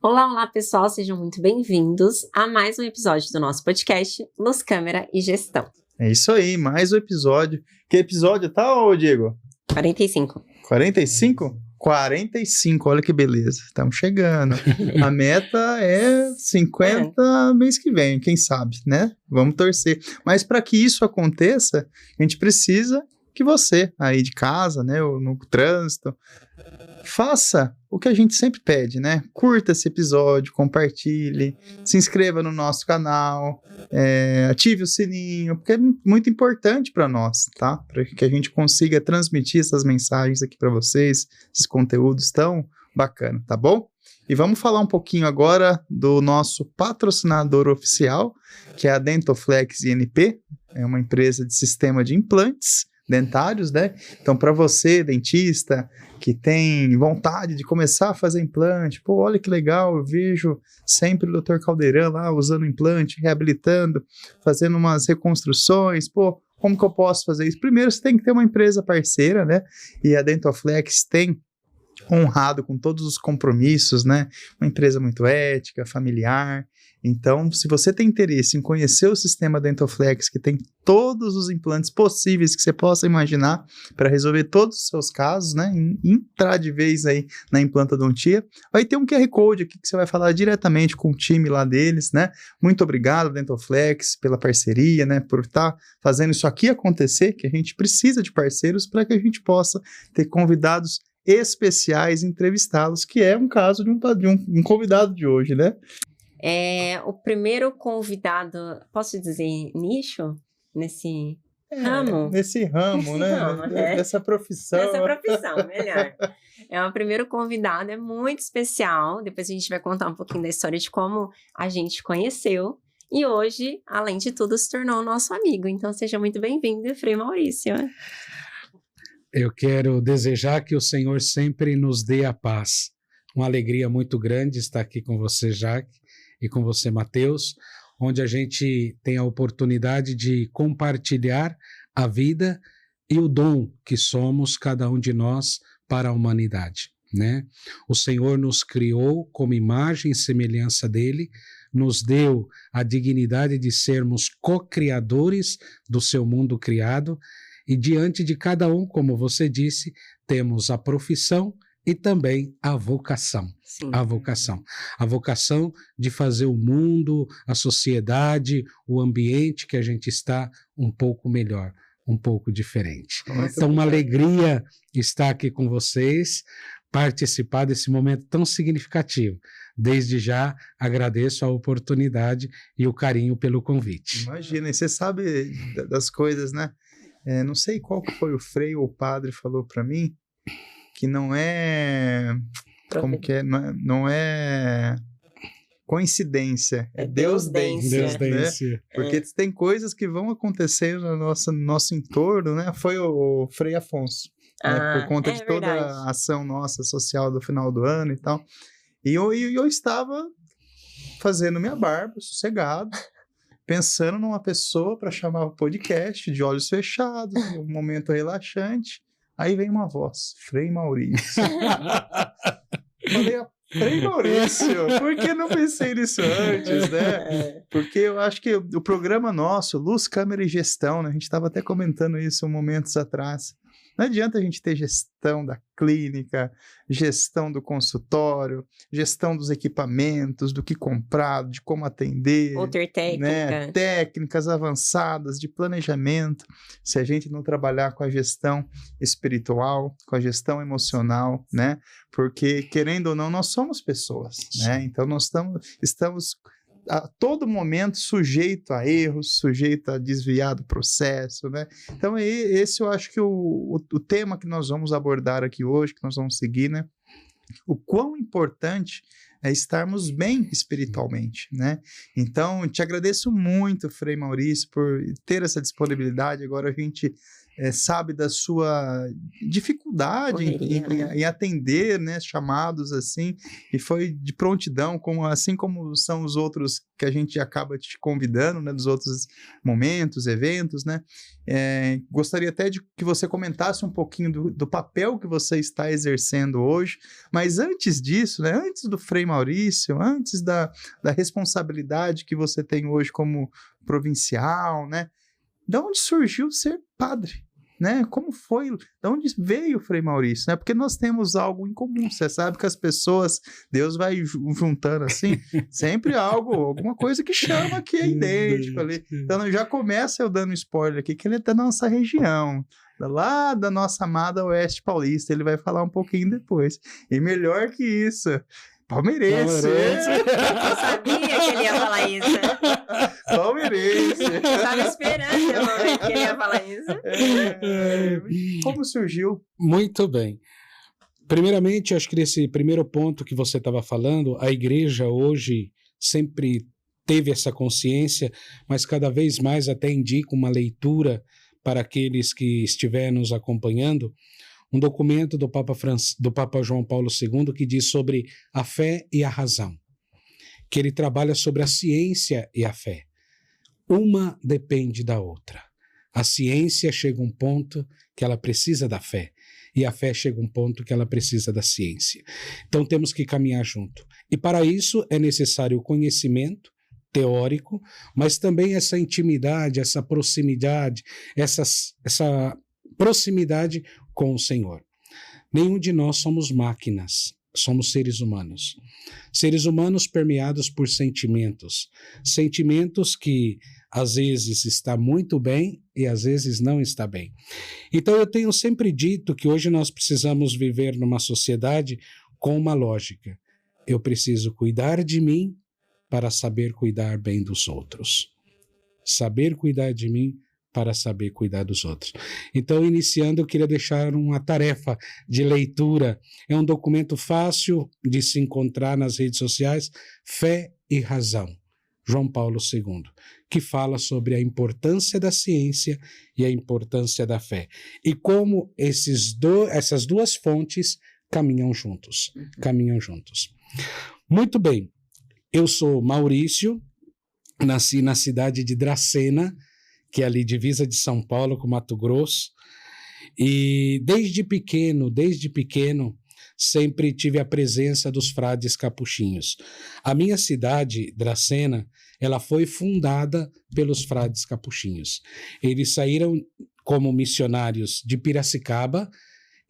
Olá, olá pessoal, sejam muito bem-vindos a mais um episódio do nosso podcast Luz, Câmera e Gestão. É isso aí, mais um episódio. Que episódio tá, ô Diego? 45. 45? 45, olha que beleza, estamos chegando. A meta é 50 mês que vem, quem sabe, né? Vamos torcer. Mas para que isso aconteça, a gente precisa que você, aí de casa, né, ou no trânsito, faça o que a gente sempre pede, né? Curta esse episódio, compartilhe, se inscreva no nosso canal, ative o sininho, porque é muito importante para nós, tá? Para que a gente consiga transmitir essas mensagens aqui para vocês, esses conteúdos tão bacanas, tá bom? E vamos falar um pouquinho agora do nosso patrocinador oficial, que é a Dentoflex INP, é uma empresa de sistema de implantes dentários, né? Então, para você, dentista, que tem vontade de começar a fazer implante, pô, olha que legal, eu vejo sempre o Dr. Caldeirão lá usando implante, reabilitando, fazendo umas reconstruções, pô, como que eu posso fazer isso? Primeiro, você tem que ter uma empresa parceira, né? E a Dentoflex tem honrado com todos os compromissos, né? Uma empresa muito ética, familiar. Então, se você tem interesse em conhecer o sistema Dentoflex, que tem todos os implantes possíveis que você possa imaginar para resolver todos os seus casos, né? Entrar de vez aí na implantodontia, vai ter um QR Code aqui que você vai falar diretamente com o time lá deles, né? Muito obrigado, Dentoflex, pela parceria, né? Por estar fazendo isso aqui acontecer, que a gente precisa de parceiros para que a gente possa ter convidados especiais, entrevistá-los, que é um caso de um convidado de hoje, né? O primeiro convidado, posso dizer nicho? Nesse ramo? Nesse ramo, né? Ramo, né? Dessa profissão. Nessa profissão, melhor. O primeiro convidado é muito especial, depois a gente vai contar um pouquinho da história de como a gente conheceu, e hoje, além de tudo, se tornou nosso amigo. Então, seja muito bem-vindo, Frei Maurício. Eu quero desejar que o Senhor sempre nos dê a paz. Uma alegria muito grande estar aqui com você, Jaque, e com você, Mateus, onde a gente tem a oportunidade de compartilhar a vida e o dom que somos, cada um de nós, para a humanidade, né? O Senhor nos criou como imagem e semelhança dele, nos deu a dignidade de sermos co-criadores do seu mundo criado, e diante de cada um, como você disse, temos a profissão e também a vocação. Sim. A vocação. A vocação de fazer o mundo, a sociedade, o ambiente que a gente está um pouco melhor, um pouco diferente. Então, uma alegria estar aqui com vocês, participar desse momento tão significativo. Desde já, agradeço a oportunidade e o carinho pelo convite. Imagina, e você sabe das coisas, né? Não sei qual que foi o frei ou o padre falou para mim, que não é... Como que é? Não é coincidência, é deusdência. Né? Porque tem coisas que vão acontecer no nosso entorno, né? Foi o Frei Afonso, né? Por conta de toda a ação nossa social do final do ano e tal. E eu estava fazendo minha barba, sossegado, pensando numa pessoa para chamar o podcast, de olhos fechados, um momento relaxante. Aí vem uma voz, Frei Maurício. Falei, Frei Maurício, por que não pensei nisso antes, né? Porque eu acho que o programa nosso, Luz, Câmera e Gestão, né? A gente estava até comentando isso momentos atrás. Não adianta a gente ter gestão da clínica, gestão do consultório, gestão dos equipamentos, do que comprar, de como atender. Ou ter técnica. Né? Técnicas avançadas de planejamento, se a gente não trabalhar com a gestão espiritual, com a gestão emocional, né? Porque, querendo ou não, nós somos pessoas, né? Então, nós estamos a todo momento sujeito a erros, sujeito a desviar do processo, né? Então, esse eu acho que o tema que nós vamos abordar aqui hoje, que nós vamos seguir, né? O quão importante é estarmos bem espiritualmente, né? Então, te agradeço muito, Frei Maurício, por ter essa disponibilidade. Agora a gente sabe, da sua dificuldade em atender, né, chamados assim, e foi de prontidão, assim como são os outros que a gente acaba te convidando, né, dos outros momentos, eventos, né. Gostaria até de que você comentasse um pouquinho do papel que você está exercendo hoje, mas antes disso, né, antes do Frei Maurício, antes da responsabilidade que você tem hoje como provincial, né, de onde surgiu ser padre? Né? Como foi? De onde veio o Frei Maurício? Né? Porque nós temos algo em comum. Você sabe que as pessoas, Deus vai juntando assim, sempre alguma coisa que chama que é idêntico ali. Então já começa eu dando spoiler aqui, que ele é da nossa região, lá da nossa amada Oeste Paulista. Ele vai falar um pouquinho depois. E melhor que isso, palmeirense. Eu sabia que ele ia falar isso. Palmeirense. Eu estava esperando o momento que ele ia falar isso. Como surgiu? Muito bem. Primeiramente, acho que nesse primeiro ponto que você estava falando, a igreja hoje sempre teve essa consciência, mas cada vez mais até indica uma leitura para aqueles que estiverem nos acompanhando, um documento do Papa João Paulo II que diz sobre a fé e a razão, que ele trabalha sobre a ciência e a fé. Uma depende da outra. A ciência chega a um ponto que ela precisa da fé, e a fé chega a um ponto que ela precisa da ciência. Então temos que caminhar junto. E para isso é necessário o conhecimento teórico, mas também essa intimidade, essa proximidade, essa proximidade com o Senhor. Nenhum de nós somos máquinas, somos seres humanos. Seres humanos permeados por sentimentos. Sentimentos que às vezes está muito bem e às vezes não está bem. Então eu tenho sempre dito que hoje nós precisamos viver numa sociedade com uma lógica. Eu preciso cuidar de mim para saber cuidar bem dos outros. Saber cuidar de mim para saber cuidar dos outros. Então, iniciando, eu queria deixar uma tarefa de leitura. É um documento fácil de se encontrar nas redes sociais, Fé e Razão, João Paulo II, que fala sobre a importância da ciência e a importância da fé. E como essas duas fontes caminham juntos. Muito bem. Eu sou Maurício, nasci na cidade de Dracena, que é ali divisa de São Paulo com Mato Grosso, e desde pequeno, sempre tive a presença dos frades capuchinhos. A minha cidade, Dracena, ela foi fundada pelos frades capuchinhos. Eles saíram como missionários de Piracicaba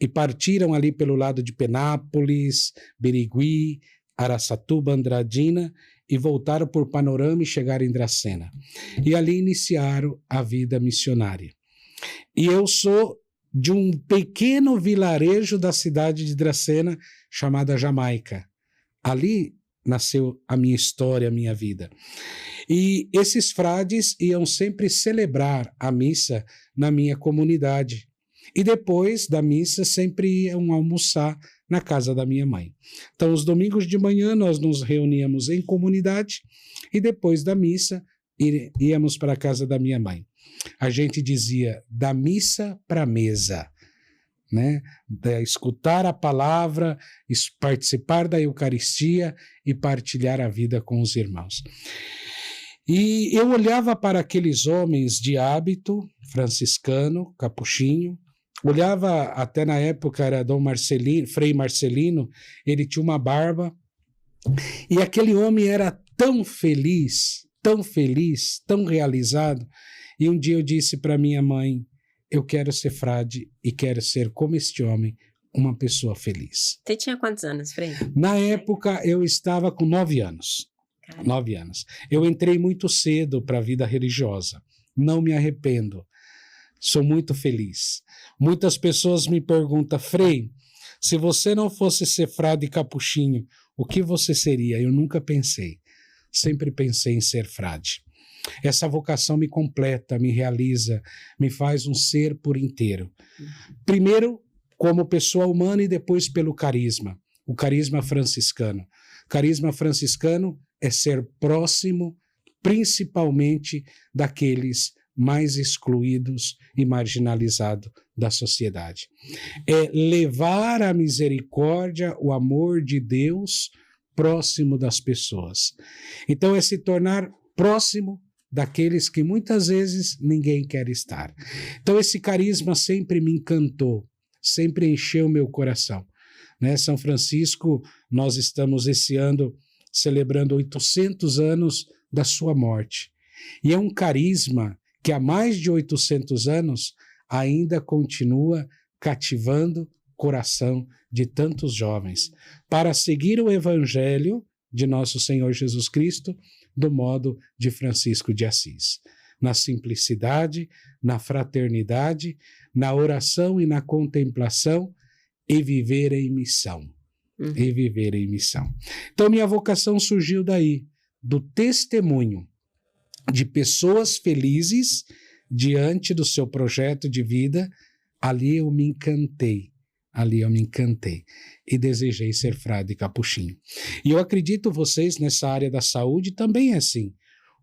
e partiram ali pelo lado de Penápolis, Birigui, Araçatuba, Andradina, e voltaram por Panorama e chegaram em Dracena. E ali iniciaram a vida missionária. E eu sou de um pequeno vilarejo da cidade de Dracena, chamada Jamaica. Ali nasceu a minha história, a minha vida. E esses frades iam sempre celebrar a missa na minha comunidade. E depois da missa sempre iam almoçar na casa da minha mãe. Então, os domingos de manhã nós nos reuníamos em comunidade e depois da missa íamos para a casa da minha mãe. A gente dizia da missa para a mesa, né? Escutar a palavra, participar da Eucaristia e partilhar a vida com os irmãos. E eu olhava para aqueles homens de hábito franciscano, capuchinho, olhava, até na época era Dom Marcelino, Frei Marcelino, ele tinha uma barba, e aquele homem era tão feliz, tão realizado, e um dia eu disse para minha mãe, eu quero ser frade e quero ser como este homem, uma pessoa feliz. Você tinha quantos anos, Frei? Na época eu estava com 9 anos. Caramba. 9 anos. Eu entrei muito cedo para a vida religiosa, não me arrependo. Sou muito feliz. Muitas pessoas me perguntam, Frei, se você não fosse ser frade capuchinho, o que você seria? Eu nunca pensei. Sempre pensei em ser frade. Essa vocação me completa, me realiza, me faz um ser por inteiro. Primeiro, como pessoa humana e depois pelo carisma. O carisma franciscano. Carisma franciscano é ser próximo, principalmente daqueles mais excluídos e marginalizados da sociedade. É levar a misericórdia, o amor de Deus próximo das pessoas. Então é se tornar próximo daqueles que muitas vezes ninguém quer estar. Então esse carisma sempre me encantou, sempre encheu meu coração. Né? São Francisco, nós estamos esse ano celebrando 800 anos da sua morte. E é um carisma que há mais de 800 anos ainda continua cativando o coração de tantos jovens para seguir o evangelho de nosso Senhor Jesus Cristo do modo de Francisco de Assis. Na simplicidade, na fraternidade, na oração e na contemplação e viver em missão. E viver em missão. Então minha vocação surgiu daí, do testemunho de pessoas felizes diante do seu projeto de vida. Ali eu me encantei e desejei ser frade capuchinho. E eu acredito vocês nessa área da saúde também é assim.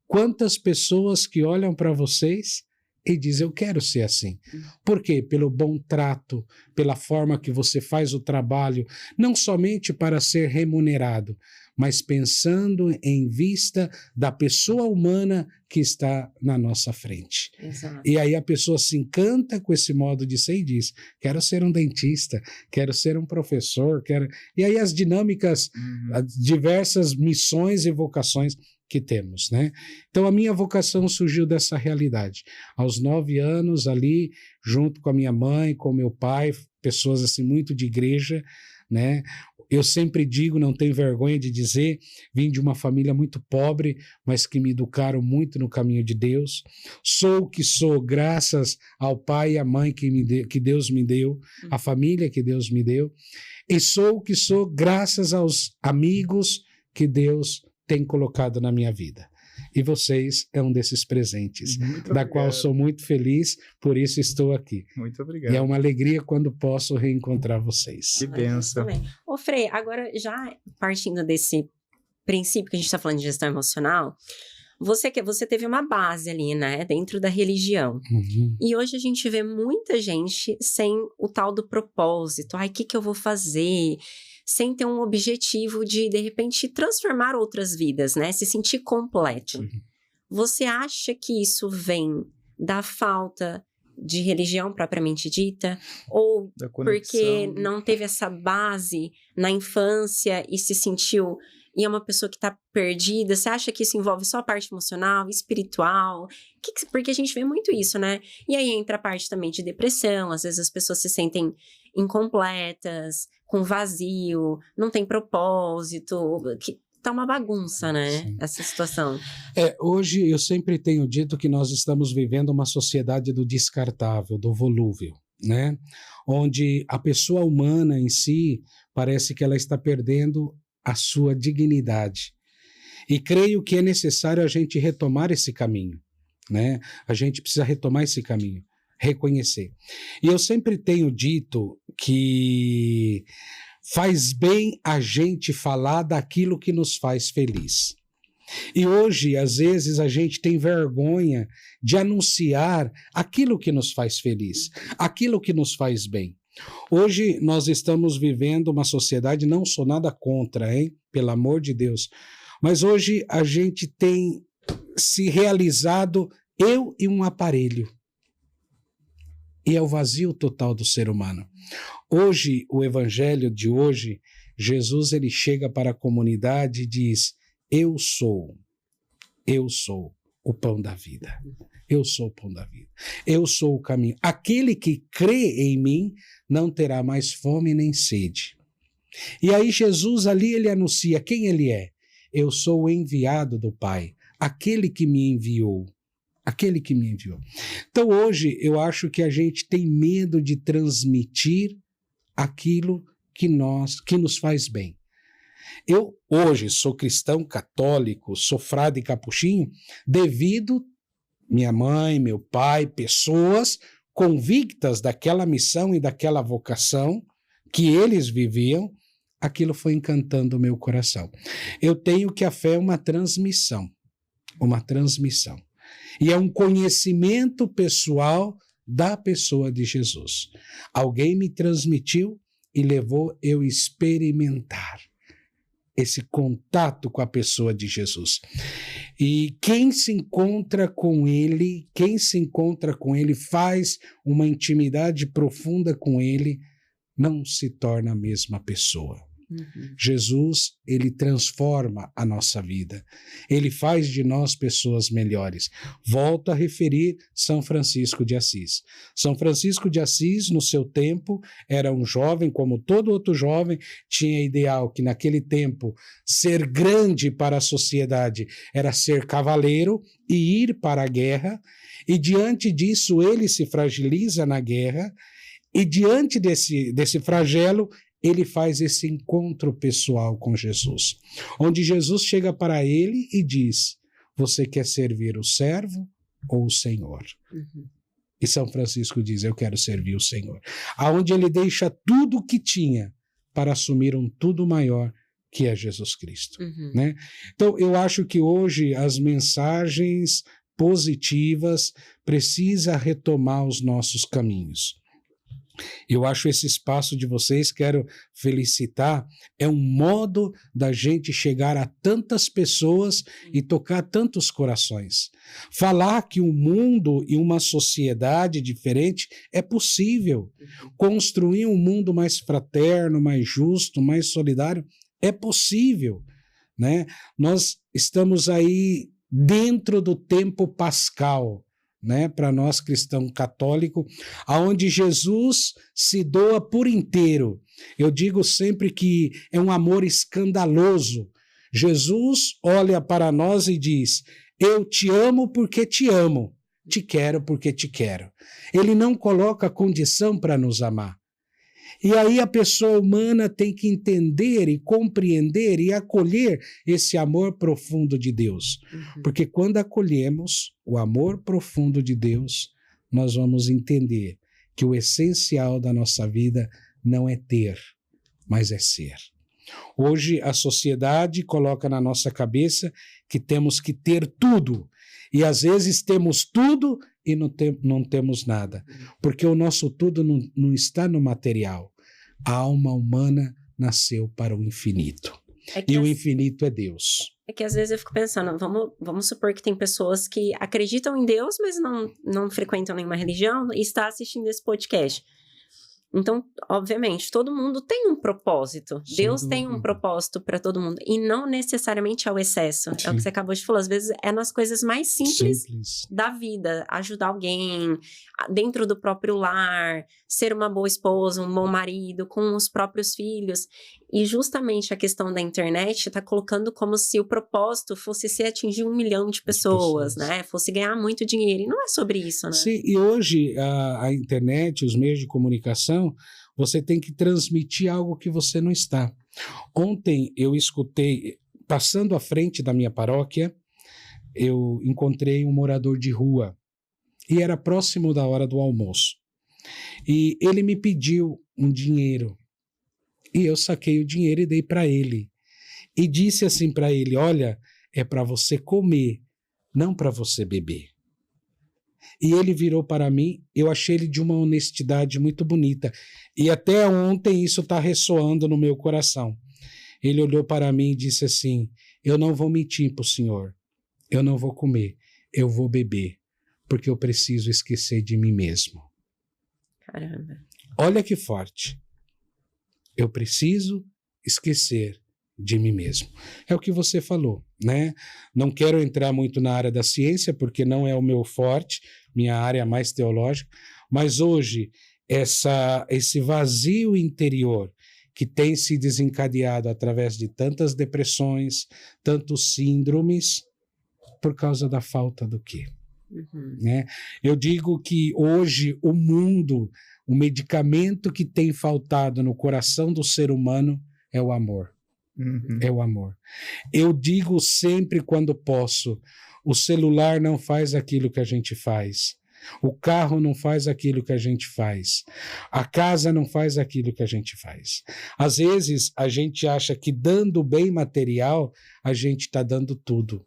Quantas pessoas que olham para vocês e dizem, eu quero ser assim. Por quê? Pelo bom trato, pela forma que você faz o trabalho, não somente para ser remunerado, mas pensando em vista da pessoa humana que está na nossa frente. Exato. E aí a pessoa se encanta com esse modo de ser e diz, quero ser um dentista, quero ser um professor, quero... E aí as dinâmicas, as diversas missões e vocações que temos, né? Então a minha vocação surgiu dessa realidade. Aos 9 anos ali, junto com a minha mãe, com meu pai, pessoas assim muito de igreja, né? Eu sempre digo, não tenho vergonha de dizer, vim de uma família muito pobre, mas que me educaram muito no caminho de Deus. Sou o que sou graças ao pai e à mãe que Deus me deu, a família que Deus me deu. E sou o que sou graças aos amigos que Deus tem colocado na minha vida. E vocês é um desses presentes, da qual sou muito feliz, por isso estou aqui. Muito obrigado. E é uma alegria quando posso reencontrar vocês. Que bênção. Ô Frei, agora já partindo desse princípio que a gente está falando de gestão emocional, você teve uma base ali, né, dentro da religião. E hoje a gente vê muita gente sem o tal do propósito. Ai, o que eu vou fazer? Sem ter um objetivo de repente, transformar outras vidas, né? Se sentir completo. Você acha que isso vem da falta de religião propriamente dita? Ou porque não teve essa base na infância e se sentiu... E é uma pessoa que está perdida? Você acha que isso envolve só a parte emocional, espiritual? Porque a gente vê muito isso, né? E aí entra a parte também de depressão. Às vezes as pessoas se sentem incompletas, com vazio, não tem propósito. Que tá uma bagunça, né? Sim. Essa situação. Hoje eu sempre tenho dito que nós estamos vivendo uma sociedade do descartável, do volúvel, né? Onde a pessoa humana em si parece que ela está perdendo a sua dignidade. E creio que é necessário a gente retomar esse caminho, né? A gente precisa retomar esse caminho, reconhecer. E eu sempre tenho dito que faz bem a gente falar daquilo que nos faz feliz. E hoje, às vezes, a gente tem vergonha de anunciar aquilo que nos faz feliz, aquilo que nos faz bem. Hoje nós estamos vivendo uma sociedade, não sou nada contra, hein? Pelo amor de Deus, mas hoje a gente tem se realizado eu e um aparelho, e é o vazio total do ser humano. Hoje, o evangelho de hoje, Jesus ele chega para a comunidade e diz, eu sou o pão da vida. Eu sou o pão da vida. Eu sou o caminho. Aquele que crê em mim não terá mais fome nem sede. E aí Jesus ali ele anuncia quem ele é. Eu sou o enviado do Pai. Aquele que me enviou. Aquele que me enviou. Então hoje eu acho que a gente tem medo de transmitir aquilo que nos faz bem. Eu hoje sou cristão católico, sou frade capuchinho, devido minha mãe, meu pai, pessoas convictas daquela missão e daquela vocação que eles viviam, aquilo foi encantando o meu coração. Eu tenho que a fé é uma transmissão. E é um conhecimento pessoal da pessoa de Jesus. Alguém me transmitiu e levou eu experimentar esse contato com a pessoa de Jesus. E quem se encontra com ele, faz uma intimidade profunda com ele, não se torna a mesma pessoa. Jesus, ele transforma a nossa vida. Ele faz de nós pessoas melhores. Volto a referir São Francisco de Assis. São Francisco de Assis, no seu tempo, era um jovem, como todo outro jovem, tinha ideal que naquele tempo ser grande para a sociedade era ser cavaleiro e ir para a guerra, e diante disso ele se fragiliza na guerra, e diante desse flagelo, ele faz esse encontro pessoal com Jesus, onde Jesus chega para ele e diz: você quer servir o servo ou o Senhor? E São Francisco diz: eu quero servir o Senhor. Aonde ele deixa tudo o que tinha para assumir um tudo maior, que é Jesus Cristo. Né? Então, eu acho que hoje as mensagens positivas precisam retomar os nossos caminhos. Eu acho esse espaço de vocês, quero felicitar, é um modo da gente chegar a tantas pessoas e tocar tantos corações. Falar que um mundo e uma sociedade diferente é possível. Construir um mundo mais fraterno, mais justo, mais solidário, é possível. Né? Nós estamos aí dentro do tempo pascal, né, para nós cristãos católicos, aonde Jesus se doa por inteiro. Eu digo sempre que é um amor escandaloso. Jesus olha para nós e diz: eu te amo porque te amo, te quero porque te quero. Ele não coloca condição para nos amar. E aí a pessoa humana tem que entender e compreender e acolher esse amor profundo de Deus. Porque quando acolhemos o amor profundo de Deus, nós vamos entender que o essencial da nossa vida não é ter, mas é ser. Hoje a sociedade coloca na nossa cabeça que temos que ter tudo. E às vezes temos tudo e não temos nada. Porque o nosso tudo não está no material. A alma humana nasceu para o infinito. E o infinito é Deus. É que às vezes eu fico pensando, vamos supor que tem pessoas que acreditam em Deus, mas não frequentam nenhuma religião e está assistindo esse podcast. Então, obviamente, todo mundo tem um propósito. Sim, Deus tem um propósito para todo mundo. E não necessariamente é o excesso. Sim. É o que você acabou de falar. Às vezes é nas coisas mais simples da vida. Ajudar alguém dentro do próprio lar. Ser uma boa esposa, um bom marido, com os próprios filhos. E justamente a questão da internet está colocando como se o propósito fosse ser atingir 1 milhão de pessoas, né? Fosse ganhar muito dinheiro. E não é sobre isso, né? Sim, e hoje a internet, os meios de comunicação, você tem que transmitir algo que você não está. Ontem eu escutei, passando à frente da minha paróquia, eu encontrei um morador de rua e era próximo da hora do almoço. E ele me pediu um dinheiro e eu saquei o dinheiro e dei para ele. E disse assim para ele: olha, é para você comer, não para você beber. E ele virou para mim, eu achei ele de uma honestidade muito bonita. E até ontem isso está ressoando no meu coração. Ele olhou para mim e disse assim: eu não vou mentir para o senhor, eu não vou comer, eu vou beber, porque eu preciso esquecer de mim mesmo. Caramba. Olha que forte. Eu preciso esquecer de mim mesmo. É o que você falou, né? Não quero entrar muito na área da ciência, porque não é o meu forte, minha área é mais teológica, mas hoje esse vazio interior que tem se desencadeado através de tantas depressões, tantos síndromes, por causa da falta do quê? Né? Eu digo que hoje o mundo, o medicamento que tem faltado no coração do ser humano é o amor. É o amor. Eu digo sempre quando posso, o celular não faz aquilo que a gente faz. O carro não faz aquilo que a gente faz. A casa não faz aquilo que a gente faz. Às vezes, a gente acha que dando bem material, a gente está dando tudo.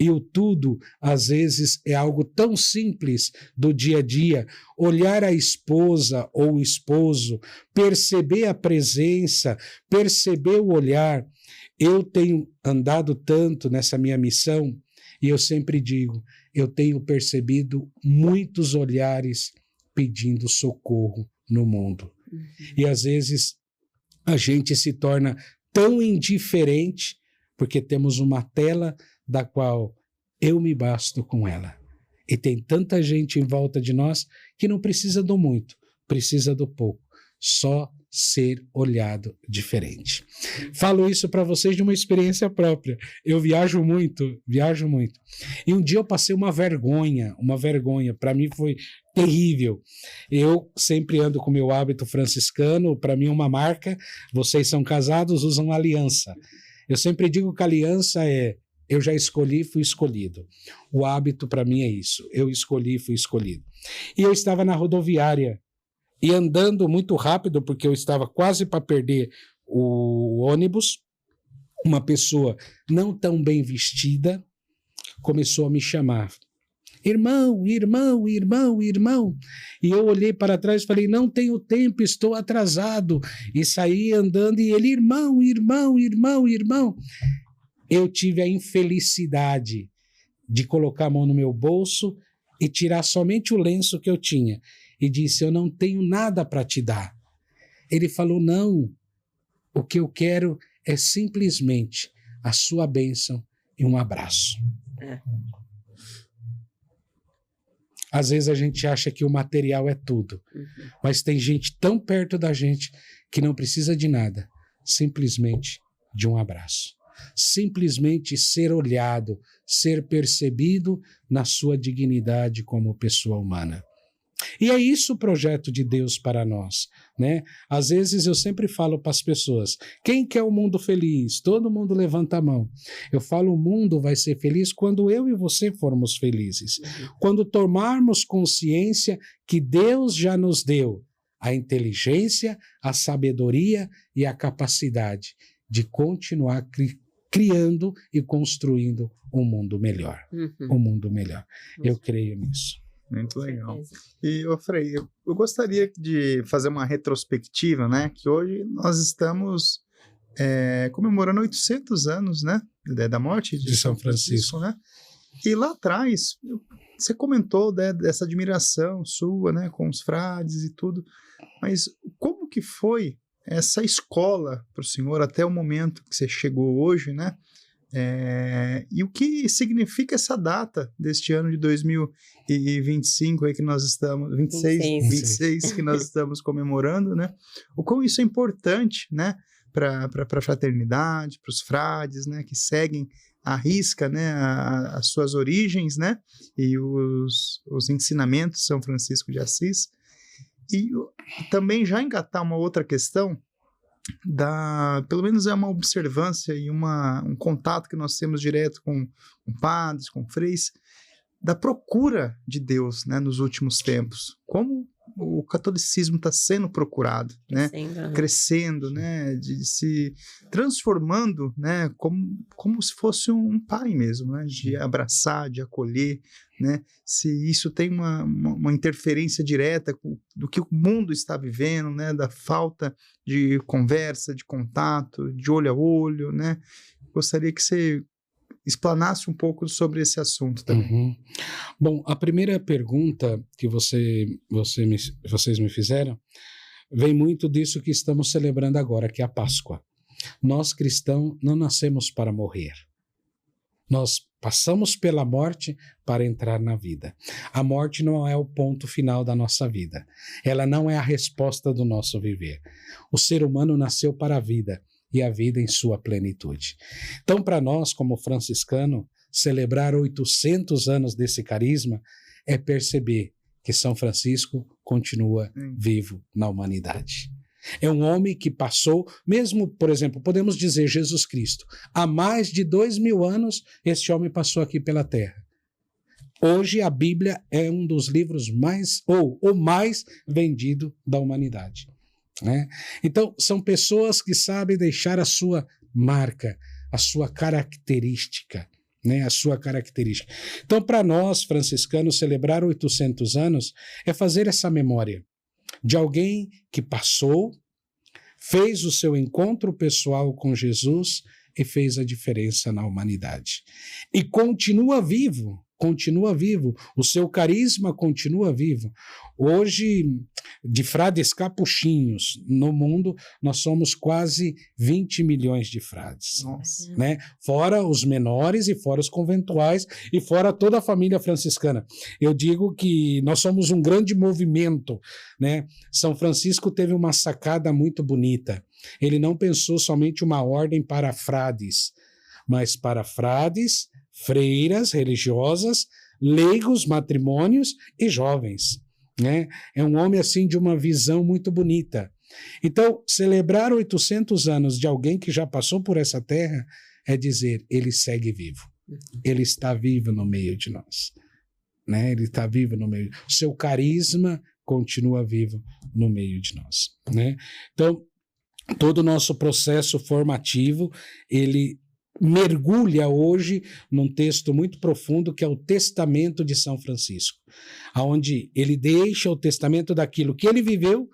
E o tudo, às vezes, é algo tão simples do dia a dia. Olhar a esposa ou o esposo, perceber a presença, perceber o olhar. Eu tenho andado tanto nessa minha missão e eu sempre digo, eu tenho percebido muitos olhares pedindo socorro no mundo. E às vezes a gente se torna tão indiferente porque temos uma tela da qual eu me basto com ela. E tem tanta gente em volta de nós que não precisa do muito, precisa do pouco. Só ser olhado diferente. Falo isso para vocês de uma experiência própria. Eu viajo muito. E um dia eu passei uma vergonha. Para mim foi terrível. Eu sempre ando com meu hábito franciscano, para mim é uma marca. Vocês são casados, usam aliança. Eu sempre digo que a aliança é eu já escolhi, fui escolhido. O hábito para mim é isso. Eu escolhi, fui escolhido. E eu estava na rodoviária e andando muito rápido, porque eu estava quase para perder o ônibus. Uma pessoa não tão bem vestida começou a me chamar. Irmão, irmão, irmão, irmão. E eu olhei para trás e falei, não tenho tempo, estou atrasado. E saí andando e ele, irmão, irmão, irmão, irmão. Eu tive a infelicidade de colocar a mão no meu bolso e tirar somente o lenço que eu tinha. E disse, eu não tenho nada para te dar. Ele falou, não, o que eu quero é simplesmente a sua bênção e um abraço. Às vezes a gente acha que o material é tudo, mas tem gente tão perto da gente que não precisa de nada, simplesmente de um abraço. Simplesmente ser olhado, ser percebido na sua dignidade como pessoa humana. E é isso o projeto de Deus para nós, né? Às vezes eu sempre falo para as pessoas, quem quer o mundo feliz? Todo mundo levanta a mão. Eu falo, o mundo vai ser feliz quando eu e você formos felizes. Quando tomarmos consciência que Deus já nos deu a inteligência, a sabedoria e a capacidade de continuar criando e construindo um mundo melhor. Um mundo melhor. Eu creio nisso. Muito legal. E, Frei, eu gostaria de fazer uma retrospectiva, né? Que hoje nós estamos comemorando 800 anos, né? Da morte de São Francisco, né? E lá atrás, você comentou, né, dessa admiração sua, né? Com os frades e tudo. Mas como que foi essa escola para o senhor até o momento que você chegou hoje, né? E o que significa essa data deste ano de 2025 aí que nós estamos, 26 que nós estamos comemorando, né? O quão isso é importante, né? Para a fraternidade, para os frades, né? Que seguem à risca, né? As suas origens, né? E os ensinamentos de São Francisco de Assis. E também já engatar uma outra questão, pelo menos é uma observância e um contato que nós temos direto com padres, com freis, da procura de Deus, né, nos últimos tempos. Como o catolicismo está sendo procurado, né, crescendo, né, de se transformando, né, como se fosse um pai mesmo, né, de abraçar, de acolher, né, se isso tem uma interferência direta do que o mundo está vivendo, né, da falta de conversa, de contato, de olho a olho, né. Gostaria que você explanasse um pouco sobre esse assunto também. Bom, a primeira pergunta que vocês me fizeram vem muito disso que estamos celebrando agora, que é a Páscoa. Nós cristãos não nascemos para morrer. Nós passamos pela morte para entrar na vida. A morte não é o ponto final da nossa vida. Ela não é a resposta do nosso viver. O ser humano nasceu para a vida, e a vida em sua plenitude. Então, para nós, como franciscano, celebrar 800 anos desse carisma é perceber que São Francisco continua vivo na humanidade. É um homem que passou, mesmo, por exemplo, podemos dizer Jesus Cristo, há mais de 2000 anos, este homem passou aqui pela Terra. Hoje, a Bíblia é um dos livros mais, ou o mais vendido da humanidade. Né? Então, são pessoas que sabem deixar a sua marca, a sua característica. né, a sua característica. Então, para nós, franciscanos, celebrar 800 anos é fazer essa memória de alguém que passou, fez o seu encontro pessoal com Jesus e fez a diferença na humanidade. E continua vivo, o seu carisma continua vivo. Hoje, de frades capuchinhos no mundo, nós somos quase 20 milhões de frades. Nossa. Né? Fora os menores e fora os conventuais e fora toda a família franciscana. Eu digo que nós somos um grande movimento, né? São Francisco teve uma sacada muito bonita. Ele não pensou somente uma ordem para frades, mas para frades, freiras religiosas, leigos, matrimônios e jovens. Né? É um homem assim de uma visão muito bonita. Então, celebrar 800 anos de alguém que já passou por essa terra é dizer, ele segue vivo. Ele está vivo no meio de nós. Né? Ele está vivo no meio. O seu carisma continua vivo no meio de nós. Né? Então, todo o nosso processo formativo, ele mergulha hoje num texto muito profundo que é o Testamento de São Francisco, onde ele deixa o testamento daquilo que ele viveu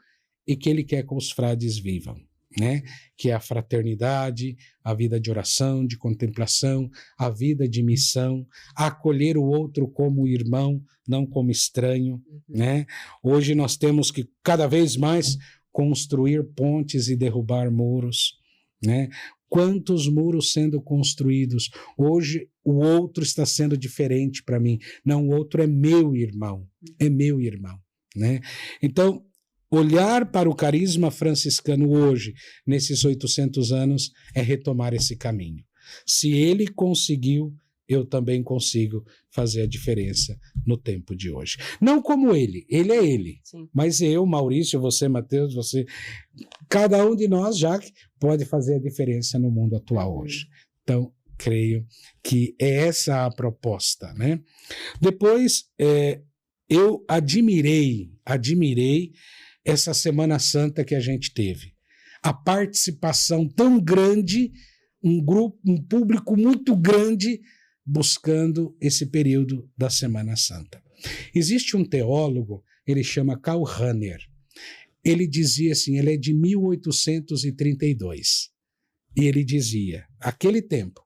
e que ele quer que os frades vivam, né? Que é a fraternidade, a vida de oração, de contemplação, a vida de missão, acolher o outro como irmão, não como estranho, né? Hoje nós temos que cada vez mais construir pontes e derrubar muros, né? Quantos muros sendo construídos? Hoje o outro está sendo diferente para mim. Não, o outro é meu irmão, né? Então, olhar para o carisma franciscano hoje, nesses 800 anos, é retomar esse caminho. Se ele conseguiu, eu também consigo fazer a diferença no tempo de hoje. Não como ele é ele. Sim. Mas eu, Maurício, você, Mateus, você, cada um de nós, já pode fazer a diferença no mundo atual hoje. Então, creio que é essa a proposta, né? Depois, eu admirei essa Semana Santa que a gente teve. A participação tão grande, um público muito grande, buscando esse período da Semana Santa. Existe um teólogo, ele chama Karl Rahner. Ele dizia assim, ele é de 1832. E ele dizia, aquele tempo,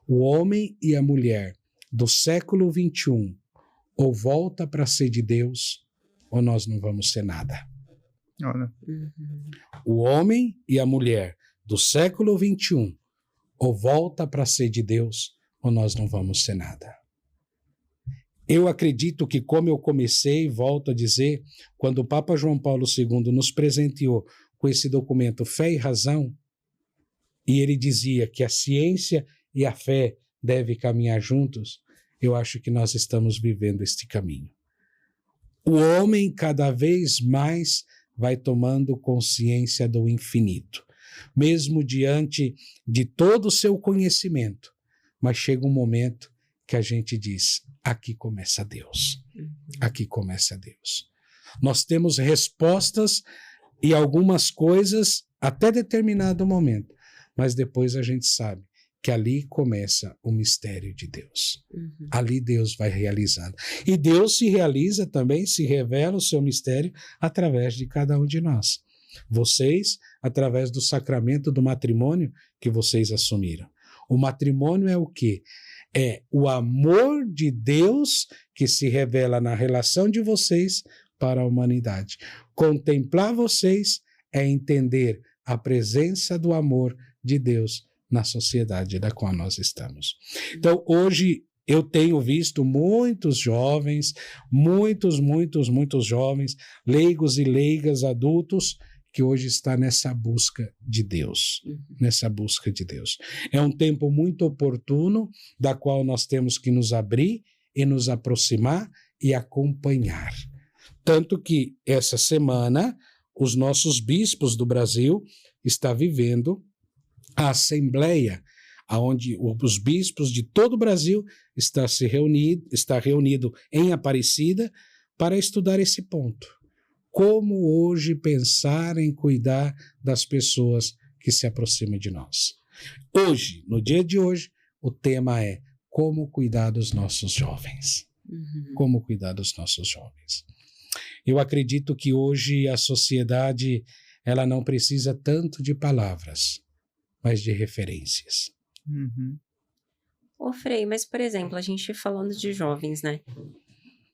o homem e a mulher do século XXI ou volta para ser de Deus, ou nós não vamos ser nada. Olha. O homem e a mulher do século XXI ou volta para ser de Deus, ou nós não vamos ser nada. Eu acredito que, como eu comecei, volto a dizer, quando o Papa João Paulo II nos presenteou com esse documento Fé e Razão, e ele dizia que a ciência e a fé devem caminhar juntos, eu acho que nós estamos vivendo este caminho. O homem cada vez mais vai tomando consciência do infinito, mesmo diante de todo o seu conhecimento. Mas chega um momento que a gente diz, aqui começa Deus. Aqui começa Deus. Nós temos respostas e algumas coisas até determinado momento, mas depois a gente sabe que ali começa o mistério de Deus. Ali Deus vai realizando. E Deus se realiza também, se revela o seu mistério através de cada um de nós. Vocês, através do sacramento do matrimônio que vocês assumiram. O matrimônio é o quê? É o amor de Deus que se revela na relação de vocês para a humanidade. Contemplar vocês é entender a presença do amor de Deus na sociedade da qual nós estamos. Então, hoje eu tenho visto muitos jovens, muitos jovens, leigos e leigas, adultos, que hoje está nessa busca de Deus, nessa busca de Deus. É um tempo muito oportuno, da qual nós temos que nos abrir e nos aproximar e acompanhar. Tanto que essa semana, os nossos bispos do Brasil estão vivendo a assembleia, onde os bispos de todo o Brasil está reunido em Aparecida para estudar esse ponto. Como hoje pensar em cuidar das pessoas que se aproximam de nós. Hoje, no dia de hoje, o tema é como cuidar dos nossos jovens. Como cuidar dos nossos jovens. Eu acredito que hoje a sociedade, ela não precisa tanto de palavras, mas de referências. Ô Frei, mas por exemplo, a gente falando de jovens, né?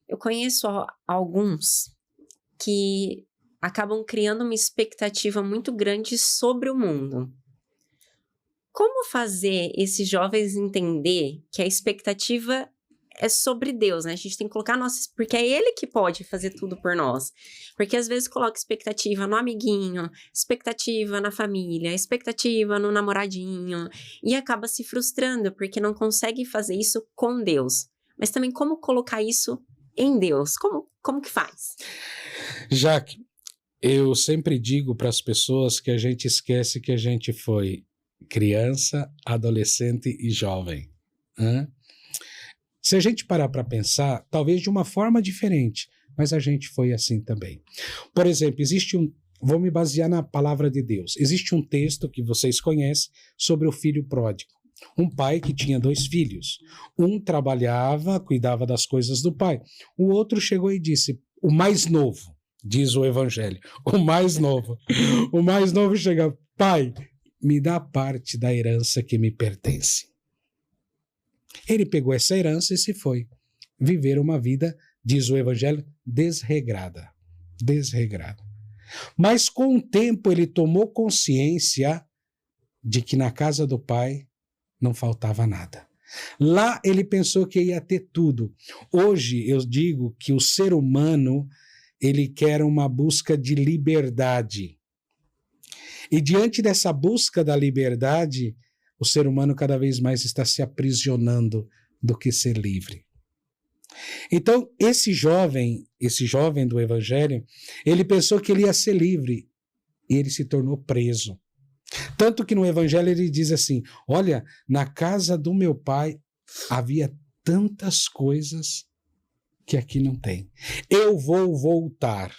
Eu conheço alguns que acabam criando uma expectativa muito grande sobre o mundo. Como fazer esses jovens entender que a expectativa é sobre Deus, né? A gente tem que colocar nossa... Porque é Ele que pode fazer tudo por nós. Porque às vezes coloca expectativa no amiguinho, expectativa na família, expectativa no namoradinho, e acaba se frustrando porque não consegue fazer isso com Deus. Mas também como colocar isso em Deus? Como que faz? Jaque, eu sempre digo para as pessoas que a gente esquece que a gente foi criança, adolescente e jovem. Se a gente parar para pensar, talvez de uma forma diferente, mas a gente foi assim também. Por exemplo, vou me basear na palavra de Deus. Existe um texto que vocês conhecem sobre o filho pródigo. Um pai que tinha 2 filhos. Um trabalhava, cuidava das coisas do pai. O outro chegou e disse, o mais novo, diz o evangelho, o mais novo chega, pai, me dá parte da herança que me pertence. Ele pegou essa herança e se foi viver uma vida, diz o evangelho, desregrada. Mas com o tempo ele tomou consciência de que na casa do pai não faltava nada. Lá ele pensou que ia ter tudo. Hoje eu digo que o ser humano, ele quer uma busca de liberdade. E diante dessa busca da liberdade, o ser humano cada vez mais está se aprisionando do que ser livre. Então, esse jovem do evangelho, ele pensou que ele ia ser livre e ele se tornou preso. Tanto que no evangelho ele diz assim, olha, na casa do meu pai havia tantas coisas que aqui não tem. Eu vou voltar.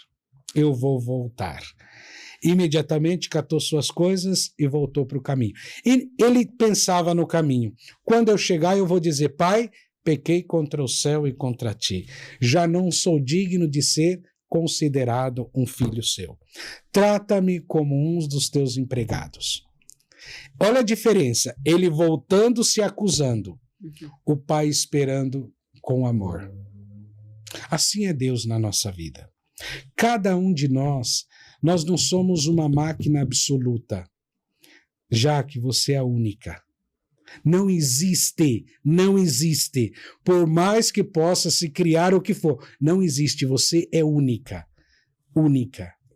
Imediatamente catou suas coisas e voltou para o caminho. E ele pensava no caminho. Quando eu chegar, eu vou dizer, pai, pequei contra o céu e contra ti. Já não sou digno de ser considerado um filho seu. Trata-me como um dos teus empregados. Olha a diferença. Ele voltando se acusando. O pai esperando com amor. Assim é Deus na nossa vida. Cada um de nós não somos uma máquina absoluta, já que você é a única. Não existe. Por mais que possa se criar o que for, não existe. Você é única.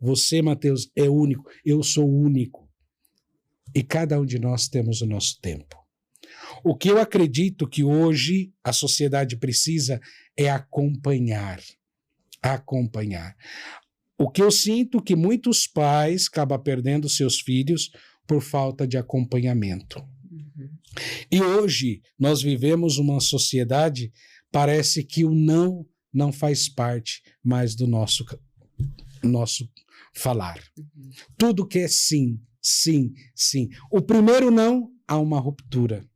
Você, Mateus, é único. Eu sou único. E cada um de nós temos o nosso tempo. O que eu acredito que hoje a sociedade precisa é acompanhar. O que eu sinto que muitos pais acabam perdendo seus filhos por falta de acompanhamento. E hoje nós vivemos uma sociedade, parece que o não faz parte mais do nosso falar. Tudo que é sim. O primeiro não, há uma ruptura.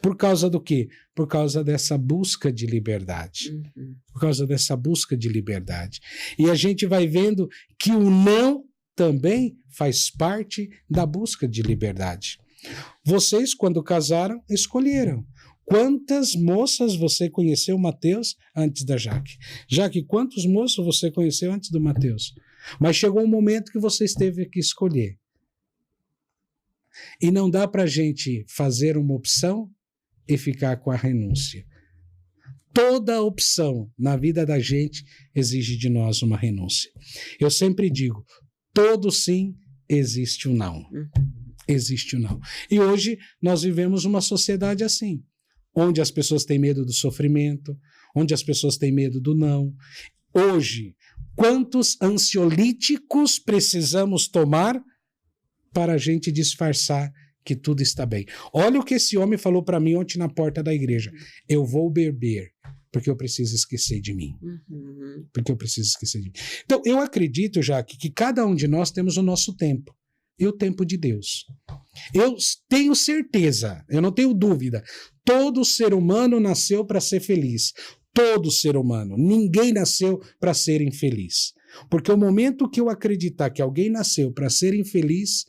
Por causa do quê? Por causa dessa busca de liberdade. E a gente vai vendo que o não também faz parte da busca de liberdade. Vocês, quando casaram, escolheram. Quantas moças você conheceu, Mateus, antes da Jaque? Jaque, quantos moços você conheceu antes do Mateus? Mas chegou um momento que vocês teve que escolher. E não dá para a gente fazer uma opção e ficar com a renúncia. Toda opção na vida da gente exige de nós uma renúncia. Eu sempre digo, todo sim existe um não. Existe um não. E hoje nós vivemos uma sociedade assim, onde as pessoas têm medo do sofrimento, onde as pessoas têm medo do não. Hoje, quantos ansiolíticos precisamos tomar para a gente disfarçar que tudo está bem? Olha o que esse homem falou para mim ontem na porta da igreja. Eu vou beber, porque eu preciso esquecer de mim. Então, eu acredito, já que cada um de nós temos o nosso tempo. e o tempo de Deus. Eu tenho certeza, eu não tenho dúvida, todo ser humano nasceu para ser feliz. Todo ser humano. Ninguém nasceu para ser infeliz. Porque o momento que eu acreditar que alguém nasceu para ser infeliz,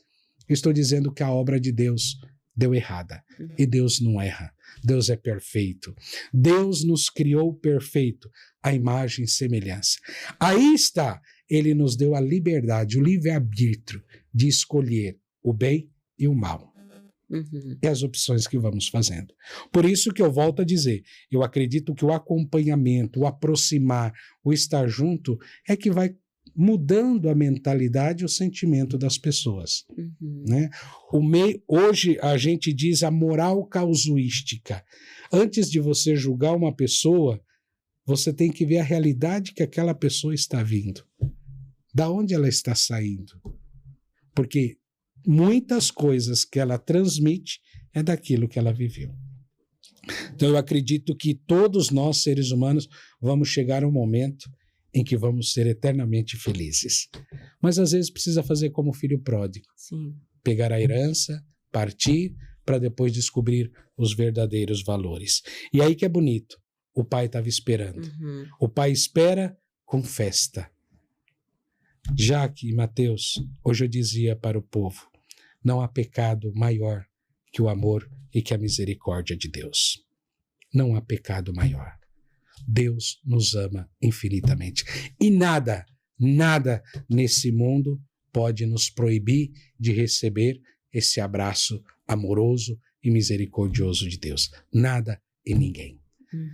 eu estou dizendo que a obra de Deus deu errada. E Deus não erra. Deus é perfeito. Deus nos criou perfeito, a imagem e semelhança. Aí está, ele nos deu a liberdade, o livre-arbítrio de escolher o bem e o mal. E as opções que vamos fazendo. Por isso que eu volto a dizer, eu acredito que o acompanhamento, o aproximar, o estar junto, é que vai mudando a mentalidade e o sentimento das pessoas. Né? Hoje a gente diz a moral casuística. Antes de você julgar uma pessoa, você tem que ver a realidade que aquela pessoa está vindo. Da onde ela está saindo. Porque muitas coisas que ela transmite é daquilo que ela viveu. Então eu acredito que todos nós, seres humanos, vamos chegar a um momento em que vamos ser eternamente felizes. Mas às vezes precisa fazer como o filho pródigo. Sim. Pegar a herança, partir, para depois descobrir os verdadeiros valores. E aí que é bonito. O pai estava esperando. O pai espera com festa. Jaque e Mateus, hoje eu dizia para o povo, não há pecado maior que o amor e que a misericórdia de Deus. Não há pecado maior. Deus nos ama infinitamente. E nada nesse mundo pode nos proibir de receber esse abraço amoroso e misericordioso de Deus. Nada e ninguém.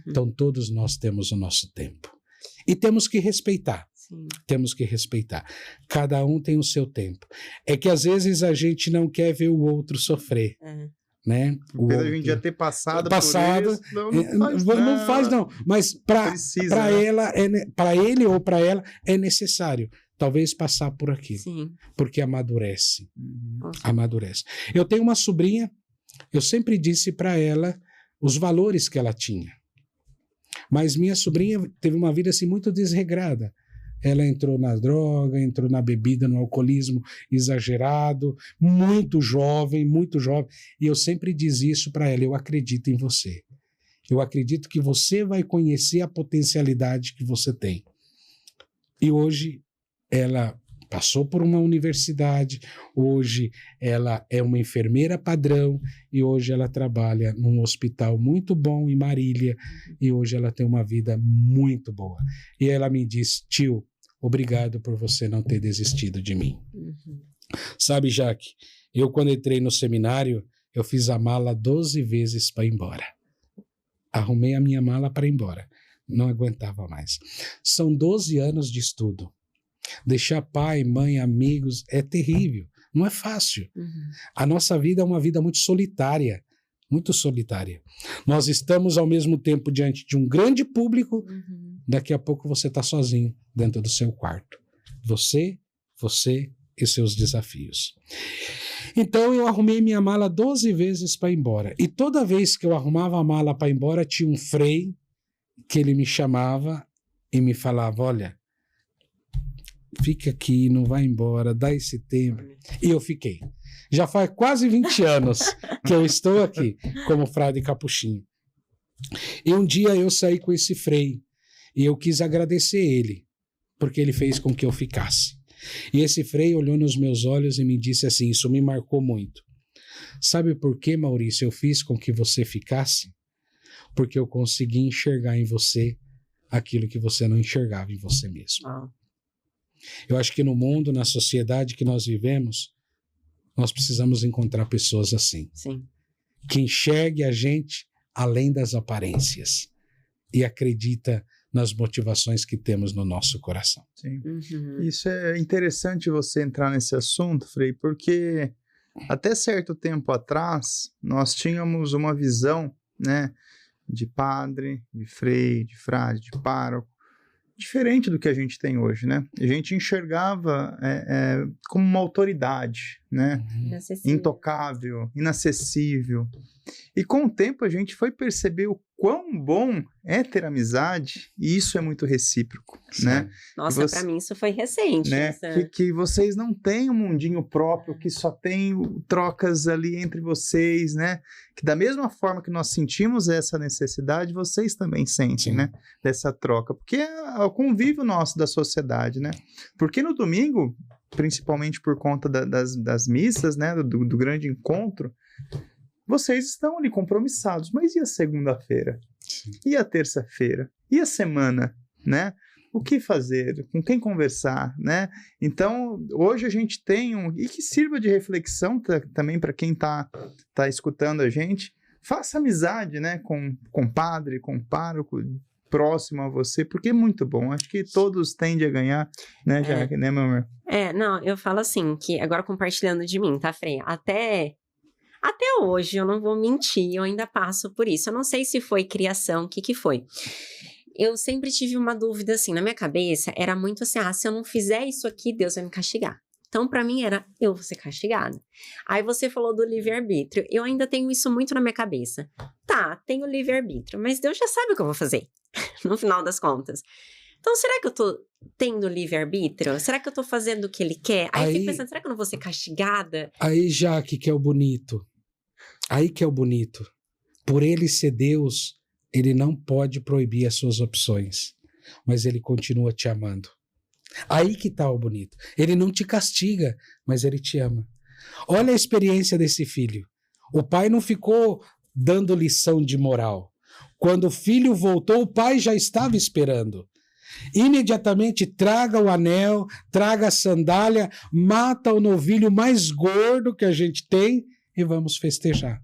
Então todos nós temos o nosso tempo. E temos que respeitar. Sim. Temos que respeitar. Cada um tem o seu tempo. É que às vezes a gente não quer ver o outro sofrer. Né? Apesar de a gente já ter passado por isso, não faz não. Mas para ela, para ele ou para ela, é necessário talvez passar por aqui. Sim. Porque amadurece. Amadurece. Eu tenho uma sobrinha, eu sempre disse para ela os valores que ela tinha. Mas minha sobrinha teve uma vida assim muito desregrada. Ela entrou na droga, entrou na bebida, no alcoolismo exagerado, muito jovem, e eu sempre dizia isso para ela, eu acredito em você. Eu acredito que você vai conhecer a potencialidade que você tem. E hoje ela passou por uma universidade, hoje ela é uma enfermeira padrão e hoje ela trabalha num hospital muito bom em Marília e hoje ela tem uma vida muito boa. E ela me diz, tio, obrigado por você não ter desistido de mim. Sabe, Jaque, eu quando entrei no seminário, eu fiz a mala 12 vezes para ir embora. Arrumei a minha mala para ir embora. Não aguentava mais. São 12 anos de estudo. Deixar pai, mãe, amigos é terrível, não é fácil. A nossa vida é uma vida muito solitária, muito solitária. Nós estamos ao mesmo tempo diante de um grande público, daqui a pouco você está sozinho dentro do seu quarto. Você e seus desafios. Então eu arrumei minha mala 12 vezes para ir embora. E toda vez que eu arrumava a mala para ir embora, tinha um frei que ele me chamava e me falava, olha, fica aqui, não vai embora, dá esse tempo. E eu fiquei. Já faz quase 20 anos que eu estou aqui como frade capuchinho. E um dia eu saí com esse frei e eu quis agradecer ele, porque ele fez com que eu ficasse. E esse frei olhou nos meus olhos e me disse assim, isso me marcou muito. Sabe por que, Maurício, eu fiz com que você ficasse? Porque eu consegui enxergar em você aquilo que você não enxergava em você mesmo. Eu acho que no mundo, na sociedade que nós vivemos, nós precisamos encontrar pessoas assim. Sim. Que enxergue a gente além das aparências e acredita nas motivações que temos no nosso coração. Sim. Isso é interessante você entrar nesse assunto, Frei, porque até certo tempo atrás nós tínhamos uma visão, né, de padre, de frei, de frade, de pároco, diferente do que a gente tem hoje, né? A gente enxergava como uma autoridade, né? Intocável, inacessível. E com o tempo a gente foi perceber o quão bom é ter amizade, e isso é muito recíproco, né? Nossa, para mim isso foi recente. Né? Que vocês não têm um mundinho próprio, que só tem trocas ali entre vocês, né? Que da mesma forma que nós sentimos essa necessidade, vocês também sentem, né? Dessa troca, porque é o convívio nosso da sociedade, né? Porque no domingo, principalmente por conta das missas, né? Do grande encontro, vocês estão ali compromissados, mas e a segunda-feira? E a terça-feira? E a semana, né? O que fazer? Com quem conversar, né? Então, hoje a gente tem e que sirva de reflexão também para quem tá escutando a gente. Faça amizade, né? Com padre, com pároco, próximo a você, porque é muito bom. Acho que todos tendem a ganhar, né, Jaque, né, meu amor? Não, eu falo assim, que agora compartilhando de mim, tá, Frei? Até hoje, eu não vou mentir, eu ainda passo por isso. Eu não sei se foi criação, o que foi. Eu sempre tive uma dúvida, assim, na minha cabeça, era muito assim, se eu não fizer isso aqui, Deus vai me castigar. Então, pra mim, era, eu vou ser castigada. Aí você falou do livre-arbítrio, eu ainda tenho isso muito na minha cabeça. Tá, tenho livre-arbítrio, mas Deus já sabe o que eu vou fazer, no final das contas. Então, será que eu tô tendo livre-arbítrio? Será que eu tô fazendo o que Ele quer? Aí eu fico pensando, será que eu não vou ser castigada? Aí, Jaque, que é o bonito. Aí que é o bonito. Por Ele ser Deus, Ele não pode proibir as suas opções, mas Ele continua te amando. Aí que tá o bonito. Ele não te castiga, mas Ele te ama. Olha a experiência desse filho. O pai não ficou dando lição de moral. Quando o filho voltou, o pai já estava esperando. Imediatamente traga o anel, traga a sandália, mata o novilho mais gordo que a gente tem e vamos festejar.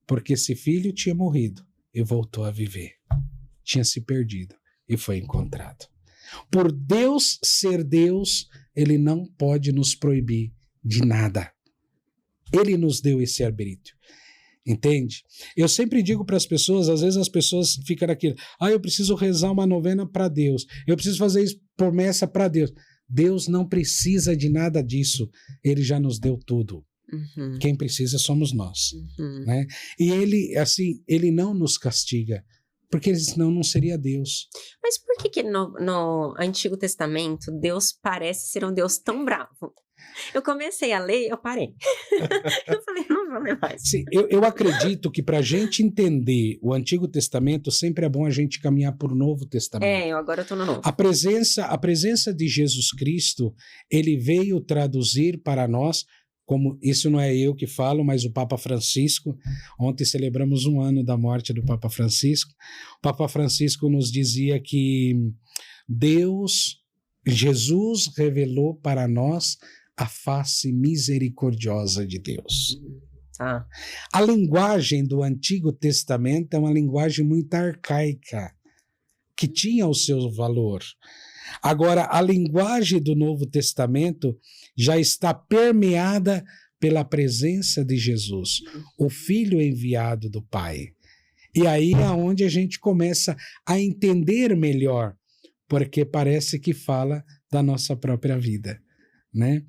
Porque esse filho tinha morrido e voltou a viver. Tinha se perdido e foi encontrado. Por Deus ser Deus, Ele não pode nos proibir de nada. Ele nos deu esse arbítrio. Entende? Eu sempre digo para as pessoas, às vezes as pessoas ficam naquilo, eu preciso rezar uma novena para Deus, eu preciso fazer promessa para Deus. Deus não precisa de nada disso, Ele já nos deu tudo. Uhum. Quem precisa somos nós. Né? E Ele, assim, Ele não nos castiga, porque senão não seria Deus. Mas por que no Antigo Testamento Deus parece ser um Deus tão bravo? Eu comecei a ler, eu parei. Eu falei, não vou ler mais. Sim, eu acredito que para a gente entender o Antigo Testamento, sempre é bom a gente caminhar para o Novo Testamento. Agora eu estou no Novo. A presença de Jesus Cristo, Ele veio traduzir para nós, como isso não é eu que falo, mas o Papa Francisco. Ontem celebramos 1 ano da morte do Papa Francisco. O Papa Francisco nos dizia que Jesus revelou para nós a face misericordiosa de Deus. A linguagem do Antigo Testamento é uma linguagem muito arcaica, que tinha o seu valor. Agora, a linguagem do Novo Testamento já está permeada pela presença de Jesus, o Filho enviado do Pai. E aí é onde a gente começa a entender melhor, porque parece que fala da nossa própria vida. Né?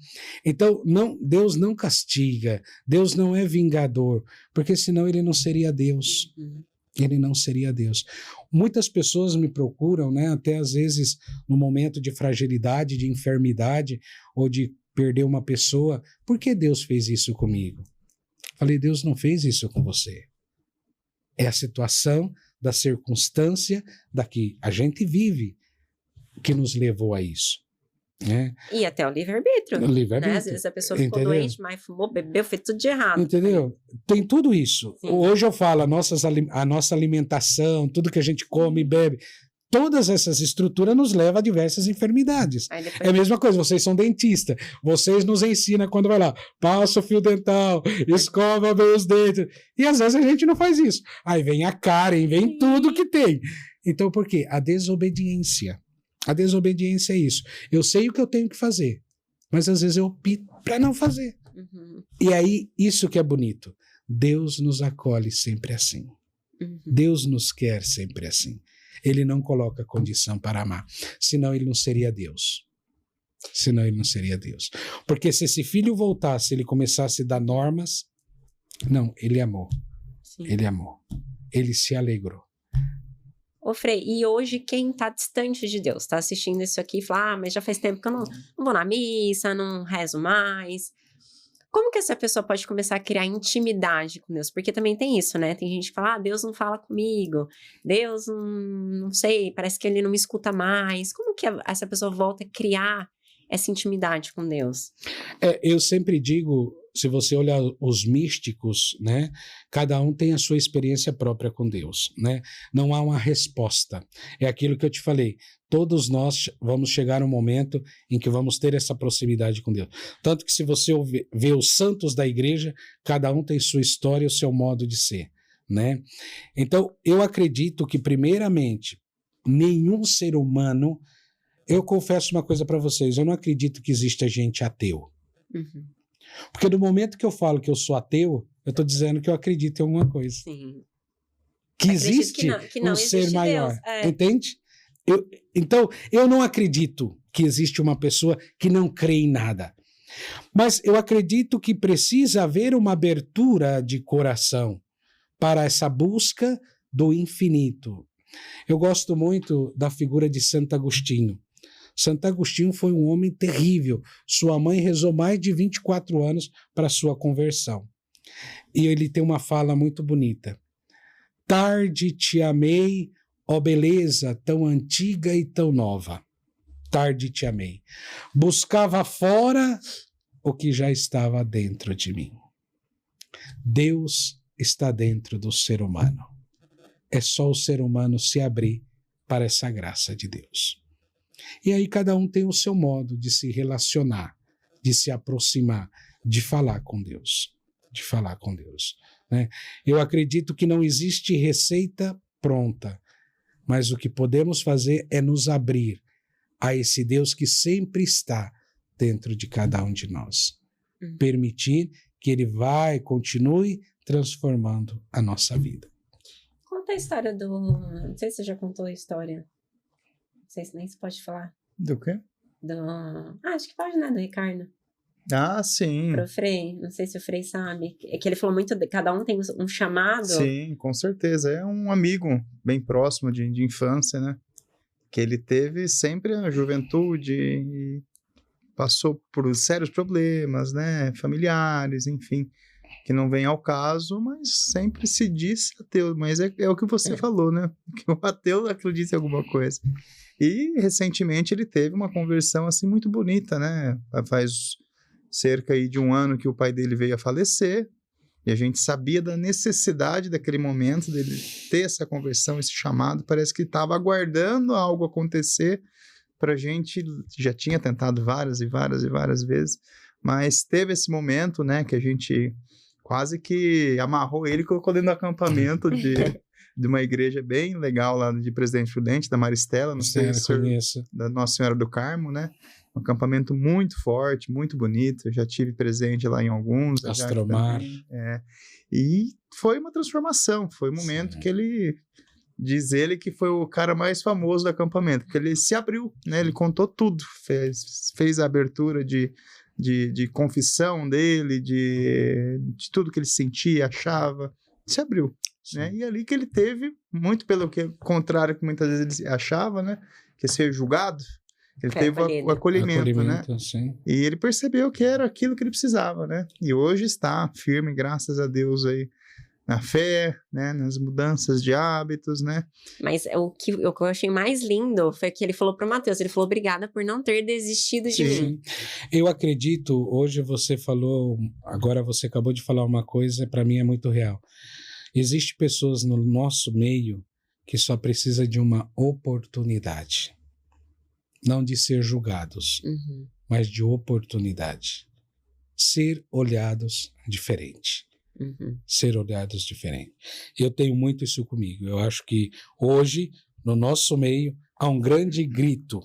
Então, Deus não castiga, Deus não é vingador, porque senão Ele não seria Deus. Ele não seria Deus. Muitas pessoas me procuram, né, até às vezes no momento de fragilidade, de enfermidade ou de perder uma pessoa. Por que Deus fez isso comigo? Falei, Deus não fez isso com você. É a situação da circunstância da que a gente vive que nos levou a isso. Né? E até o livre-arbítrio. Né? Às vezes a pessoa ficou doente, mas fumou, bebeu, fez tudo de errado. Entendeu? Tem tudo isso. Sim. Hoje eu falo, a nossa alimentação, tudo que a gente come e bebe, todas essas estruturas nos levam a diversas enfermidades. É a mesma coisa, vocês são dentistas, vocês nos ensinam quando vai lá, passa o fio dental, escova bem os dentes, e às vezes a gente não faz isso. Aí vem a cárie, vem tudo que tem. Então por quê? A desobediência. A desobediência é isso. Eu sei o que eu tenho que fazer, mas às vezes eu opto para não fazer. E aí, isso que é bonito. Deus nos acolhe sempre assim. Deus nos quer sempre assim. Ele não coloca condição para amar. Senão ele não seria Deus. Senão ele não seria Deus. Porque se esse filho voltasse, ele começasse a dar normas, não, ele amou. Sim. Ele amou. Ele se alegrou. Ô, Frei, e hoje quem tá distante de Deus, tá assistindo isso aqui e fala, mas já faz tempo que eu não vou na missa, não rezo mais. Como que essa pessoa pode começar a criar intimidade com Deus? Porque também tem isso, né? Tem gente que fala, Deus não fala comigo, Deus não sei, parece que ele não me escuta mais. Como que essa pessoa volta a criar essa intimidade com Deus? Eu sempre digo, se você olhar os místicos, né, cada um tem a sua experiência própria com Deus, né? Não há uma resposta. É aquilo que eu te falei. Todos nós vamos chegar um momento em que vamos ter essa proximidade com Deus. Tanto que se você vê os santos da igreja, cada um tem sua história e o seu modo de ser, né? Então, eu acredito que, primeiramente, nenhum ser humano... Eu confesso uma coisa para vocês, eu não acredito que exista gente ateu. Uhum. Porque no momento que eu falo que eu sou ateu, eu estou dizendo que eu acredito em alguma coisa. Sim. Que Acredito existe que não um ser existe maior. Deus, é. Entende? Então, eu não acredito que existe uma pessoa que não crê em nada. Mas eu acredito que precisa haver uma abertura de coração para essa busca do infinito. Eu gosto muito da figura de Santo Agostinho. Santo Agostinho foi um homem terrível. Sua mãe rezou mais de 24 anos para sua conversão. E ele tem uma fala muito bonita. Tarde te amei, ó beleza tão antiga e tão nova. Tarde te amei. Buscava fora o que já estava dentro de mim. Deus está dentro do ser humano. É só o ser humano se abrir para essa graça de Deus. E aí cada um tem o seu modo de se relacionar, de se aproximar, de falar com Deus. De falar com Deus, né? Eu acredito que não existe receita pronta, mas o que podemos fazer é nos abrir a esse Deus que sempre está dentro de cada um de nós. Permitir que Ele continue transformando a nossa vida. Conta a história do... Não sei se você já contou a história. Não sei se nem se pode falar. Do quê? Acho que pode, né? Do Ricardo. Ah, sim. Pro Frei. Não sei se o Frei sabe. É que ele falou muito... Cada um tem um chamado. Sim, com certeza. É um amigo bem próximo de infância, né? Que ele teve sempre a juventude e passou por sérios problemas, né? Familiares, enfim. Que não vem ao caso, mas sempre se diz ateu. Mas é o que você falou, né? Que o ateu acredita em alguma coisa. E, recentemente, ele teve uma conversão, assim, muito bonita, né? Faz cerca aí de um ano que o pai dele veio a falecer. E a gente sabia da necessidade daquele momento dele ter essa conversão, esse chamado. Parece que estava aguardando algo acontecer pra gente. Já tinha tentado várias e várias e várias vezes. Mas teve esse momento, né? Que a gente... quase que amarrou ele e colocou dentro do acampamento de uma igreja bem legal lá de Presidente Prudente, da Maristela, não sei se da Nossa Senhora do Carmo, né? Um acampamento muito forte, muito bonito. Eu já tive presente lá em alguns. Astromar. E foi uma transformação. Foi um momento que ele... Diz ele que foi o cara mais famoso do acampamento, porque ele se abriu, né? Ele contou tudo. Fez a abertura de confissão dele, de tudo que ele sentia, achava, se abriu, né? E ali que ele teve, muito pelo que contrário que muitas vezes ele achava, né? Que ia ser julgado, ele teve o acolhimento, né? Sim. E ele percebeu que era aquilo que ele precisava, né? E hoje está firme, graças a Deus aí, na fé, né, nas mudanças de hábitos, né? Mas o que eu achei mais lindo foi que ele falou pro Mateus, ele falou, obrigada por não ter desistido de mim. Eu acredito, hoje você falou, agora você acabou de falar uma coisa, para mim é muito real. Existem pessoas no nosso meio que só precisa de uma oportunidade. Não de ser julgados, mas de oportunidade. Ser olhados diferente. Ser olhados diferente. Eu tenho muito isso comigo. Eu acho que hoje, no nosso meio, há um grande grito,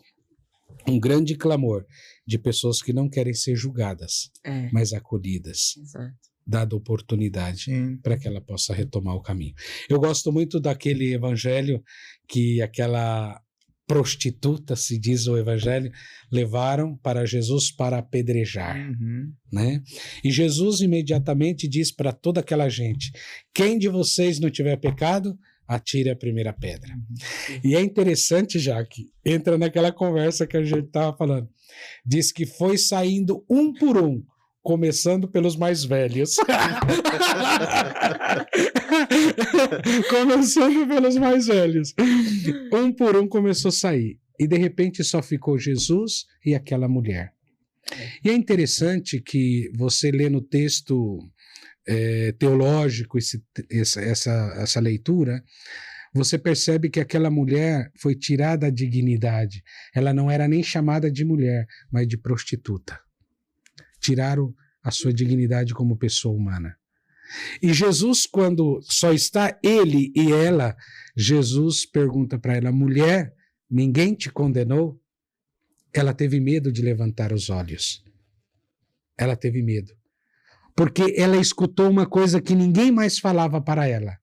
um grande clamor de pessoas que não querem ser julgadas, mas acolhidas. Exato. Dada oportunidade para que ela possa retomar o caminho. Eu gosto muito daquele evangelho que aquela prostituta, se diz o evangelho, levaram para Jesus para apedrejar, né? E Jesus imediatamente diz para toda aquela gente, quem de vocês não tiver pecado, atire a primeira pedra. E é interessante, já que entra naquela conversa que a gente estava falando. Diz que foi saindo um por um, começando pelos mais velhos. Começando pelos mais velhos. Um por um começou a sair. E de repente só ficou Jesus e aquela mulher. E é interessante que você lê no texto teológico, essa leitura, você percebe que aquela mulher foi tirada a dignidade. Ela não era nem chamada de mulher, mas de prostituta. Tiraram a sua dignidade como pessoa humana. E Jesus, quando só está ele e ela, Jesus pergunta para ela: mulher, ninguém te condenou? Ela teve medo de levantar os olhos. Ela teve medo. Porque ela escutou uma coisa que ninguém mais falava para ela,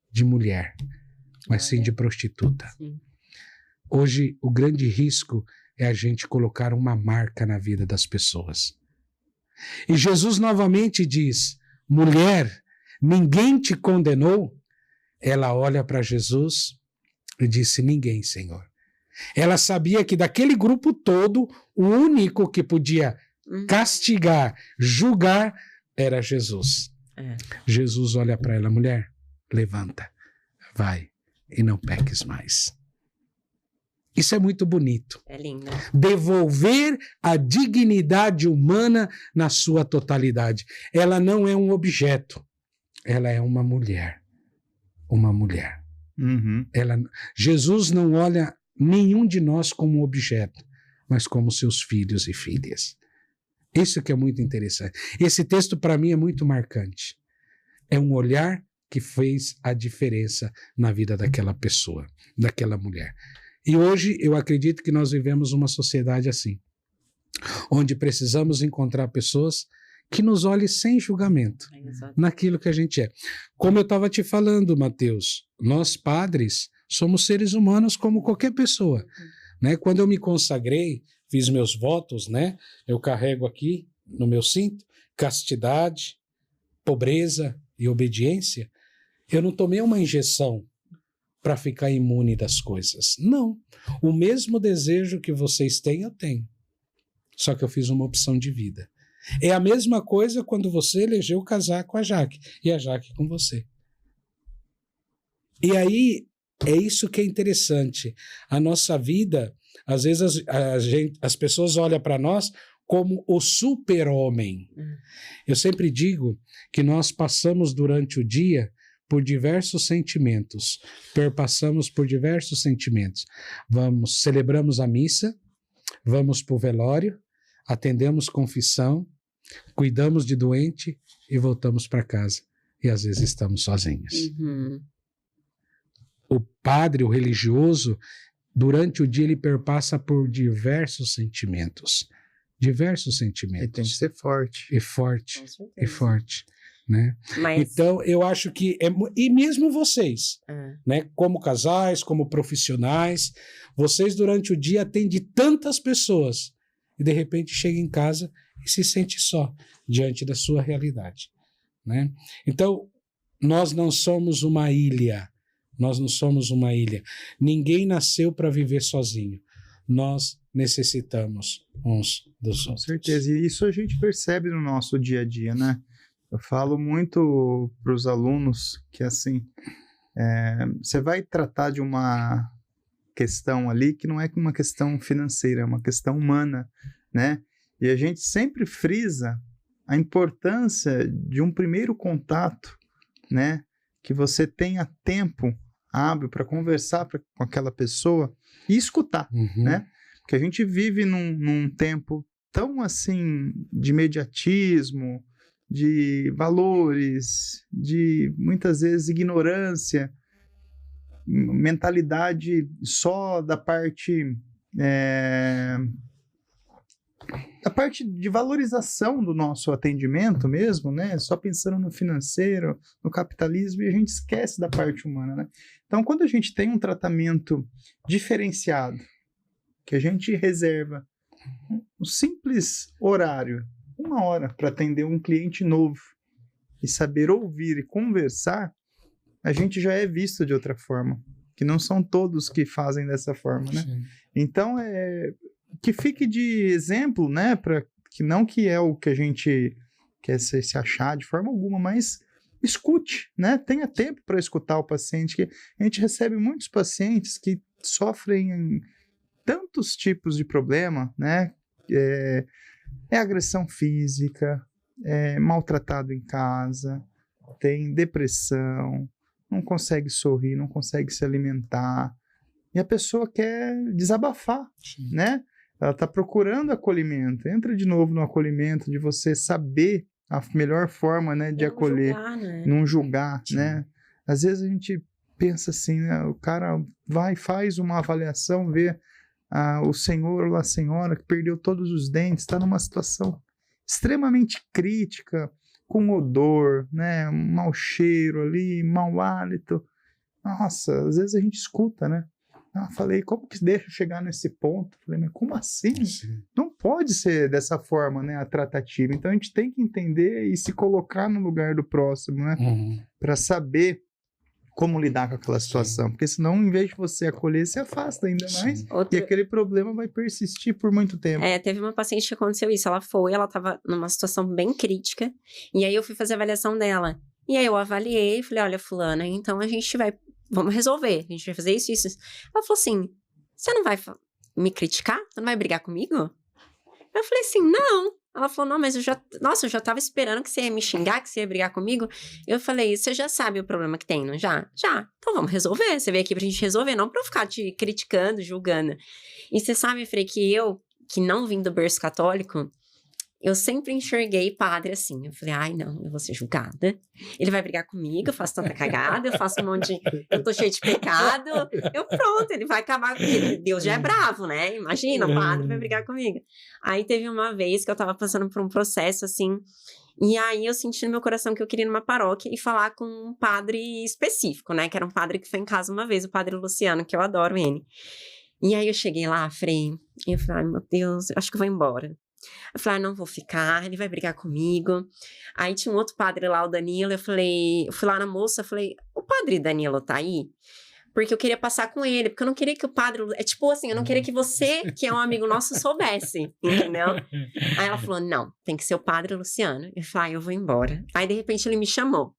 de mulher, mas sim de prostituta. Sim. Hoje, o grande risco é a gente colocar uma marca na vida das pessoas. E Jesus novamente diz: mulher, ninguém te condenou? Ela olha para Jesus e disse: ninguém, Senhor. Ela sabia que daquele grupo todo, o único que podia castigar, julgar, era Jesus. Jesus olha para ela: mulher, levanta, vai e não peques mais. Isso é muito bonito. É lindo. Devolver a dignidade humana na sua totalidade. Ela não é um objeto, ela é uma mulher. Uma mulher. Uhum. Jesus não olha nenhum de nós como objeto, mas como seus filhos e filhas. Isso que é muito interessante. Esse texto, para mim, é muito marcante. É um olhar que fez a diferença na vida daquela pessoa, daquela mulher. E hoje eu acredito que nós vivemos uma sociedade assim, onde precisamos encontrar pessoas que nos olhem sem julgamento naquilo que a gente é. Como eu estava te falando, Mateus, nós padres somos seres humanos como qualquer pessoa. Né? Quando eu me consagrei, fiz meus votos, né? Eu carrego aqui no meu cinto castidade, pobreza e obediência. Eu não tomei uma injeção para ficar imune das coisas. Não. O mesmo desejo que vocês têm, eu tenho. Só que eu fiz uma opção de vida. É a mesma coisa quando você elegeu casar com a Jaque e a Jaque com você. E aí, é isso que é interessante. A nossa vida, às vezes as pessoas olham para nós como o super-homem. Eu sempre digo que nós passamos durante o dia por diversos sentimentos, perpassamos por diversos sentimentos. Celebramos a missa, vamos para o velório, atendemos confissão, cuidamos de doente e voltamos para casa. E às vezes estamos sozinhos. Uhum. O padre, o religioso, durante o dia ele perpassa por diversos sentimentos. Diversos sentimentos. E tem que ser forte. E forte. Com certeza. E forte. Né? Mas... Então, eu acho que... E mesmo vocês, né? Como casais, como profissionais, vocês durante o dia atendem tantas pessoas e de repente chega em casa e se sente só diante da sua realidade. Né? Então, nós não somos uma ilha. Nós não somos uma ilha. Ninguém nasceu para viver sozinho. Nós necessitamos uns dos outros. Com certeza. E isso a gente percebe no nosso dia a dia, né? Eu falo muito para os alunos que, assim, você vai tratar de uma questão ali que não é uma questão financeira, é uma questão humana, né? E a gente sempre frisa a importância de um primeiro contato, né? Que você tenha tempo hábil para conversar com aquela pessoa e escutar, né? Porque a gente vive num tempo tão, assim, de imediatismo, de valores, de muitas vezes ignorância, mentalidade só da parte de valorização do nosso atendimento mesmo, né? Só pensando no financeiro, no capitalismo, e a gente esquece da parte humana, né? Então, quando a gente tem um tratamento diferenciado, que a gente reserva um simples horário, 1 hora para atender um cliente novo e saber ouvir e conversar, a gente já é visto de outra forma, que não são todos que fazem dessa forma, né? Sim. Então, que fique de exemplo, né? Que não que é o que a gente quer se achar de forma alguma, mas escute, né? Tenha tempo para escutar o paciente, que a gente recebe muitos pacientes que sofrem tantos tipos de problema, né? É agressão física, é maltratado em casa, tem depressão, não consegue sorrir, não consegue se alimentar, e a pessoa quer desabafar, Sim. né? Ela está procurando acolhimento. Entra de novo no acolhimento, de você saber a melhor forma, né, de acolher, julgar, né? não julgar, Sim. né? Às vezes a gente pensa assim, né? O cara vai, faz uma avaliação, vê o senhor ou a senhora que perdeu todos os dentes, está numa situação extremamente crítica, com odor, né? Um mau cheiro ali, mau hálito. Nossa, às vezes a gente escuta, né? Falei, como que deixa chegar nesse ponto? Falei, mas como assim? Sim. Não pode ser dessa forma, né, a tratativa. Então a gente tem que entender e se colocar no lugar do próximo, né? Uhum. Para saber como lidar com aquela situação. Porque senão, em vez de você acolher, você afasta ainda mais. Sim. E aquele problema vai persistir por muito tempo. Teve uma paciente que aconteceu isso. Ela tava numa situação bem crítica. E aí eu fui fazer a avaliação dela. E aí eu avaliei e falei, olha, fulana, então vamos resolver. A gente vai fazer isso, isso. Ela falou assim, você não vai me criticar? Você não vai brigar comigo? Eu falei assim, não. Ela falou, não, mas eu já tava esperando que você ia me xingar, que você ia brigar comigo. Eu falei, você já sabe o problema que tem, não já? Já. Então vamos resolver. Você veio aqui pra gente resolver, não pra eu ficar te criticando, julgando. E você sabe, Frei, que eu, que não vim do berço católico, eu sempre enxerguei padre assim. Eu falei, ai, não, eu vou ser julgada. Ele vai brigar comigo, eu faço tanta cagada, eu faço um monte de... Eu tô cheio de pecado. Pronto, ele vai acabar comigo. Deus já é bravo, né? Imagina, o padre vai brigar comigo. Aí teve uma vez que eu tava passando por um processo, assim, e aí eu senti no meu coração que eu queria ir numa paróquia e falar com um padre específico, né? Que era um padre que foi em casa uma vez, o padre Luciano, que eu adoro ele. E aí eu cheguei lá, Frei, e eu falei, ai, meu Deus, acho que eu vou embora. Eu falei, não vou ficar, ele vai brigar comigo. Aí tinha um outro padre lá, o Danilo, eu fui lá na moça, falei, o padre Danilo tá aí? Porque eu queria passar com ele, porque eu não queria que o padre... tipo assim, eu não queria que você, que é um amigo nosso, soubesse, entendeu? Aí ela falou, não, tem que ser o padre Luciano. Eu falei, eu vou embora. Aí, de repente, ele me chamou.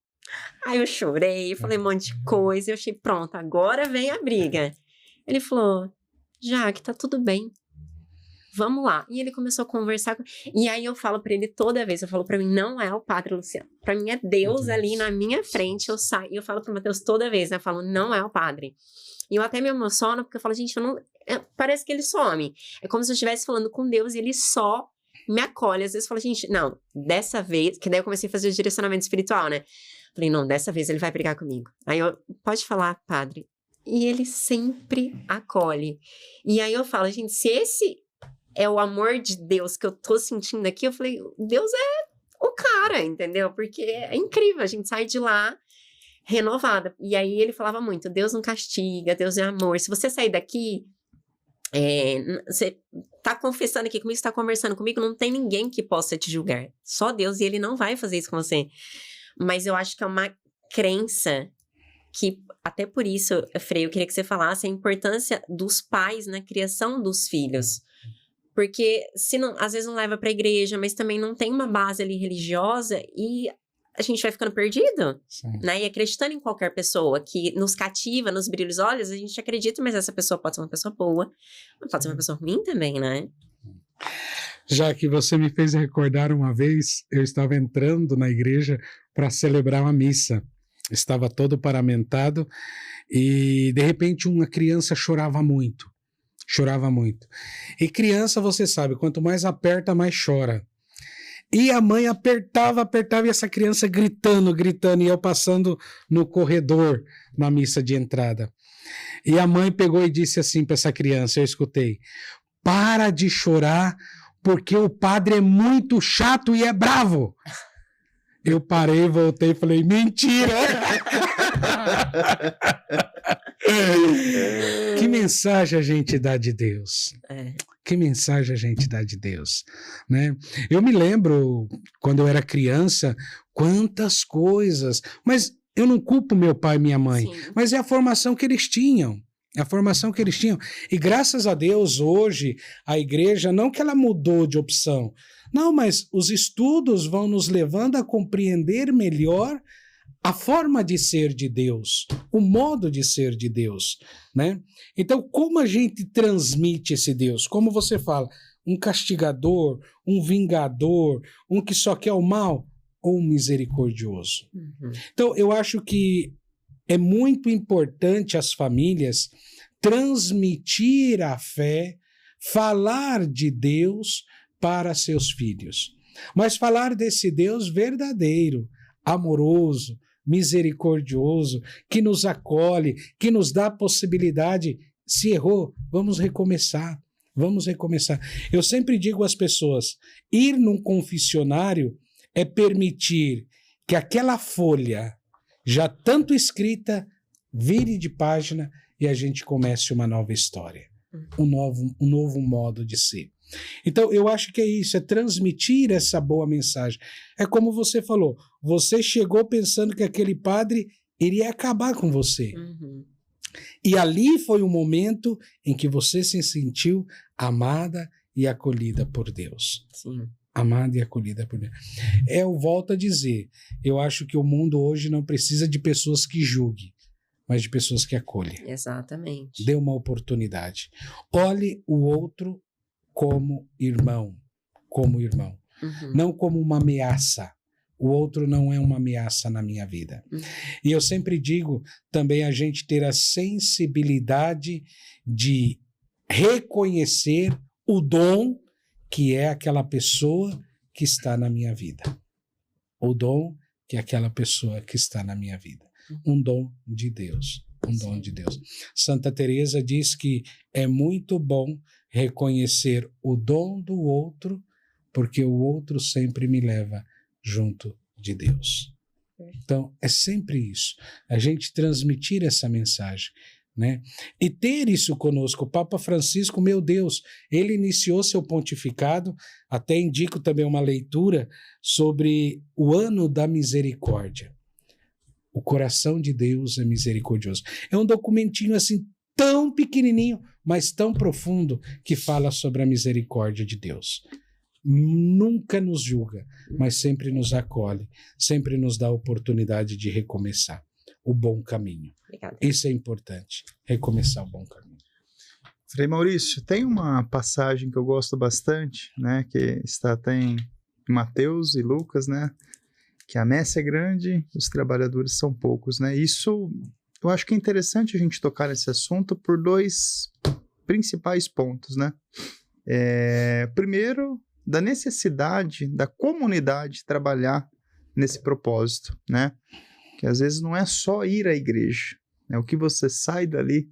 Aí eu chorei, eu falei um monte de coisa, eu achei, pronto, agora vem a briga. Ele falou, Jaque, tá tudo bem. Vamos lá. E ele começou a conversar. E aí eu falo pra ele toda vez, eu falo pra mim, não é o padre Luciano. Pra mim é Deus ali na minha frente. Eu saio e eu falo pro Mateus toda vez, né? Eu falo, não é o padre. E eu até me emociono, porque eu falo, gente, parece que ele some. É como se eu estivesse falando com Deus e ele só me acolhe. Às vezes eu falo, gente, não, dessa vez... Que daí eu comecei a fazer o direcionamento espiritual, né? Falei, não, dessa vez ele vai brigar comigo. Aí eu, pode falar, padre. E ele sempre acolhe. E aí eu falo, gente, se esse é o amor de Deus que eu tô sentindo aqui, eu falei, Deus é o cara, entendeu? Porque é incrível, a gente sai de lá renovada. E aí ele falava muito, Deus não castiga, Deus é amor. Se você sair daqui, você tá confessando aqui comigo, você tá conversando comigo, não tem ninguém que possa te julgar. Só Deus, e ele não vai fazer isso com você. Mas eu acho que é uma crença que, até por isso, Frei, eu queria que você falasse a importância dos pais na criação dos filhos. Porque às vezes não leva pra igreja, mas também não tem uma base ali religiosa e a gente vai ficando perdido, né? E acreditando em qualquer pessoa que nos cativa, nos brilha os olhos, a gente acredita, mas essa pessoa pode ser uma pessoa boa, mas pode ser uma pessoa ruim também, né? Já que você me fez recordar uma vez, eu estava entrando na igreja para celebrar uma missa. Estava todo paramentado e, de repente, uma criança chorava muito. E criança, você sabe, quanto mais aperta, mais chora. E a mãe apertava, e essa criança gritando, e eu passando no corredor na missa de entrada. E a mãe pegou e disse assim para essa criança, eu escutei, para de chorar, porque o padre é muito chato e é bravo. Eu parei, voltei e falei, mentira! Que mensagem a gente dá de Deus? Que mensagem a gente dá de Deus, né? Eu me lembro, quando eu era criança, quantas coisas, mas Eu não culpo meu pai e minha mãe, Sim. mas é a formação que eles tinham. É a formação que eles tinham. E graças a Deus, hoje, a igreja, não que ela mudou de opção, não, mas os estudos vão nos levando a compreender melhor a forma de ser de Deus, o modo de ser de Deus, né? Então, como a gente transmite esse Deus? Como você fala, um castigador, um vingador, um que só quer o mal, ou um misericordioso? Uhum. Então, eu acho que é muito importante as famílias transmitir a fé, falar de Deus para seus filhos, mas falar desse Deus verdadeiro, amoroso, misericordioso, que nos acolhe, que nos dá a possibilidade. Se errou, vamos recomeçar. Vamos recomeçar. Eu sempre digo às pessoas, ir num confessionário é permitir que aquela folha, já tanto escrita, vire de página e a gente comece uma nova história, um novo modo de ser. Então, eu acho que é isso, é transmitir essa boa mensagem. É como você falou, você chegou pensando que aquele padre iria acabar com você. Uhum. E ali foi o momento em que você se sentiu amada e acolhida por Deus. Sim. Amada e acolhida por Deus. Eu volto a dizer, eu acho que o mundo hoje não precisa de pessoas que julguem, mas de pessoas que acolhem. Exatamente. Dê uma oportunidade. Olhe o outro como irmão, Uhum. não como uma ameaça. O outro não é uma ameaça na minha vida. Uhum. E eu sempre digo também a gente ter a sensibilidade de reconhecer o dom que é aquela pessoa que está na minha vida. O dom que é aquela pessoa que está na minha vida. Um dom de Deus. Um dom de Deus. Santa Teresa diz que é muito bom reconhecer o dom do outro, porque o outro sempre me leva junto de Deus. Então, é sempre isso. A gente transmitir essa mensagem, né? E ter isso conosco. O Papa Francisco, meu Deus, ele iniciou seu pontificado, até indico também uma leitura sobre o ano da misericórdia. O coração de Deus é misericordioso. É um documentinho assim tão pequenininho, mas tão profundo, que fala sobre a misericórdia de Deus. Nunca nos julga, mas sempre nos acolhe, sempre nos dá a oportunidade de recomeçar o bom caminho. Obrigada. Isso é importante, recomeçar o bom caminho. Frei Maurício, tem uma passagem que eu gosto bastante, né, que está até em Mateus e Lucas, né, que a messe é grande, os trabalhadores são poucos, né? Isso, eu acho que é interessante a gente tocar nesse assunto por dois principais pontos, né? Primeiro, da necessidade da comunidade trabalhar nesse propósito, né? Que às vezes não é só ir à igreja, é o que você sai dali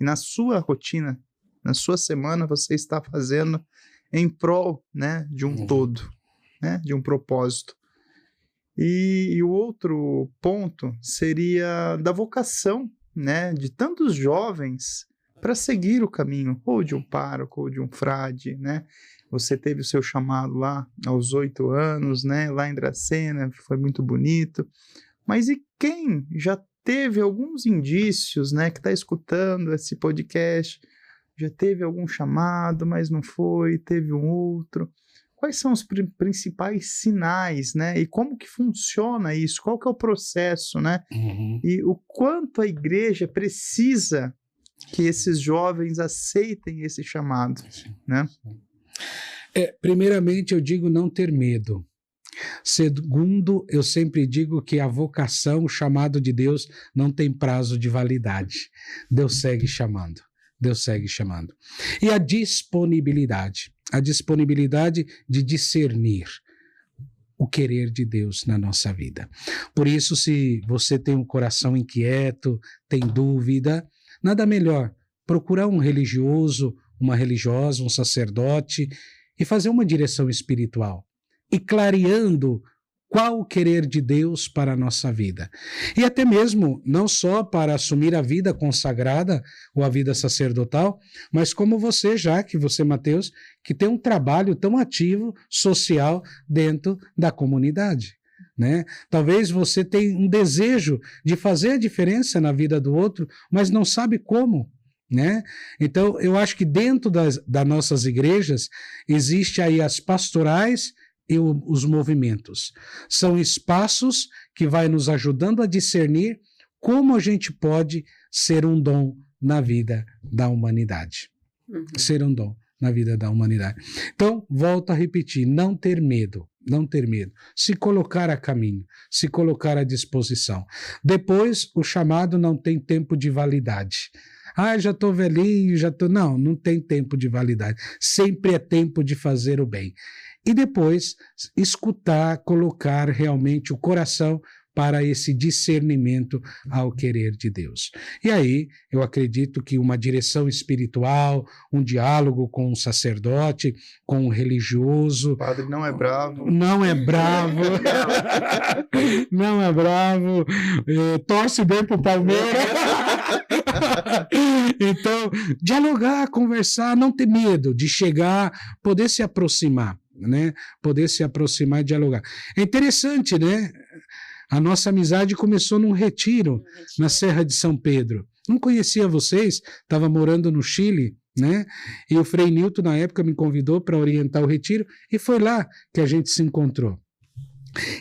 e na sua rotina, na sua semana, você está fazendo em prol, né, de um todo, né, de um propósito. E o outro ponto seria da vocação, né, de tantos jovens para seguir o caminho, ou de um pároco, ou de um frade, né? Você teve o seu chamado lá aos 8 anos, né, lá em Dracena, foi muito bonito. Mas e quem já teve alguns indícios, né, que está escutando esse podcast, já teve algum chamado, mas não foi, teve um outro? Quais são os principais sinais, né? E como que funciona isso? Qual que é o processo, né? Uhum. E o quanto a igreja precisa que esses jovens aceitem esse chamado, né? Primeiramente, eu digo não ter medo. Segundo, eu sempre digo que a vocação, o chamado de Deus, não tem prazo de validade. Deus segue chamando. Deus segue chamando. E a disponibilidade de discernir o querer de Deus na nossa vida. Por isso, se você tem um coração inquieto, tem dúvida, nada melhor procurar um religioso, uma religiosa, um sacerdote e fazer uma direção espiritual, e clareando qual o querer de Deus para a nossa vida. E até mesmo, não só para assumir a vida consagrada ou a vida sacerdotal, mas como você, você, Mateus, que tem um trabalho tão ativo, social, dentro da comunidade. né? Talvez você tenha um desejo de fazer a diferença na vida do outro, mas não sabe como, né? Então, eu acho que dentro das nossas igrejas existe aí as pastorais e os movimentos. São espaços que vai nos ajudando a discernir como a gente pode ser um dom na vida da humanidade. Ser um dom na vida da humanidade. Então, volto a repetir, não ter medo, não ter medo. Se colocar a caminho, se colocar à disposição. Depois, o chamado não tem tempo de validade. Ah, já estou velhinho, já estou... Não, não tem tempo de validade. Sempre é tempo de fazer o bem. E depois, escutar, colocar realmente o coração para esse discernimento ao querer de Deus. E aí, eu acredito que uma direção espiritual, um diálogo com o sacerdote, com o religioso... O padre não é bravo. Não é bravo. Não é bravo. Torce bem pro Palmeiras. Então, dialogar, conversar, não ter medo de chegar, poder se aproximar, né? Poder se aproximar e dialogar. É interessante, né? A nossa amizade começou num retiro na Serra de São Pedro. Não conhecia vocês, estava morando no Chile, né? E o Frei Nilton, na época, me convidou para orientar o retiro e foi lá que a gente se encontrou.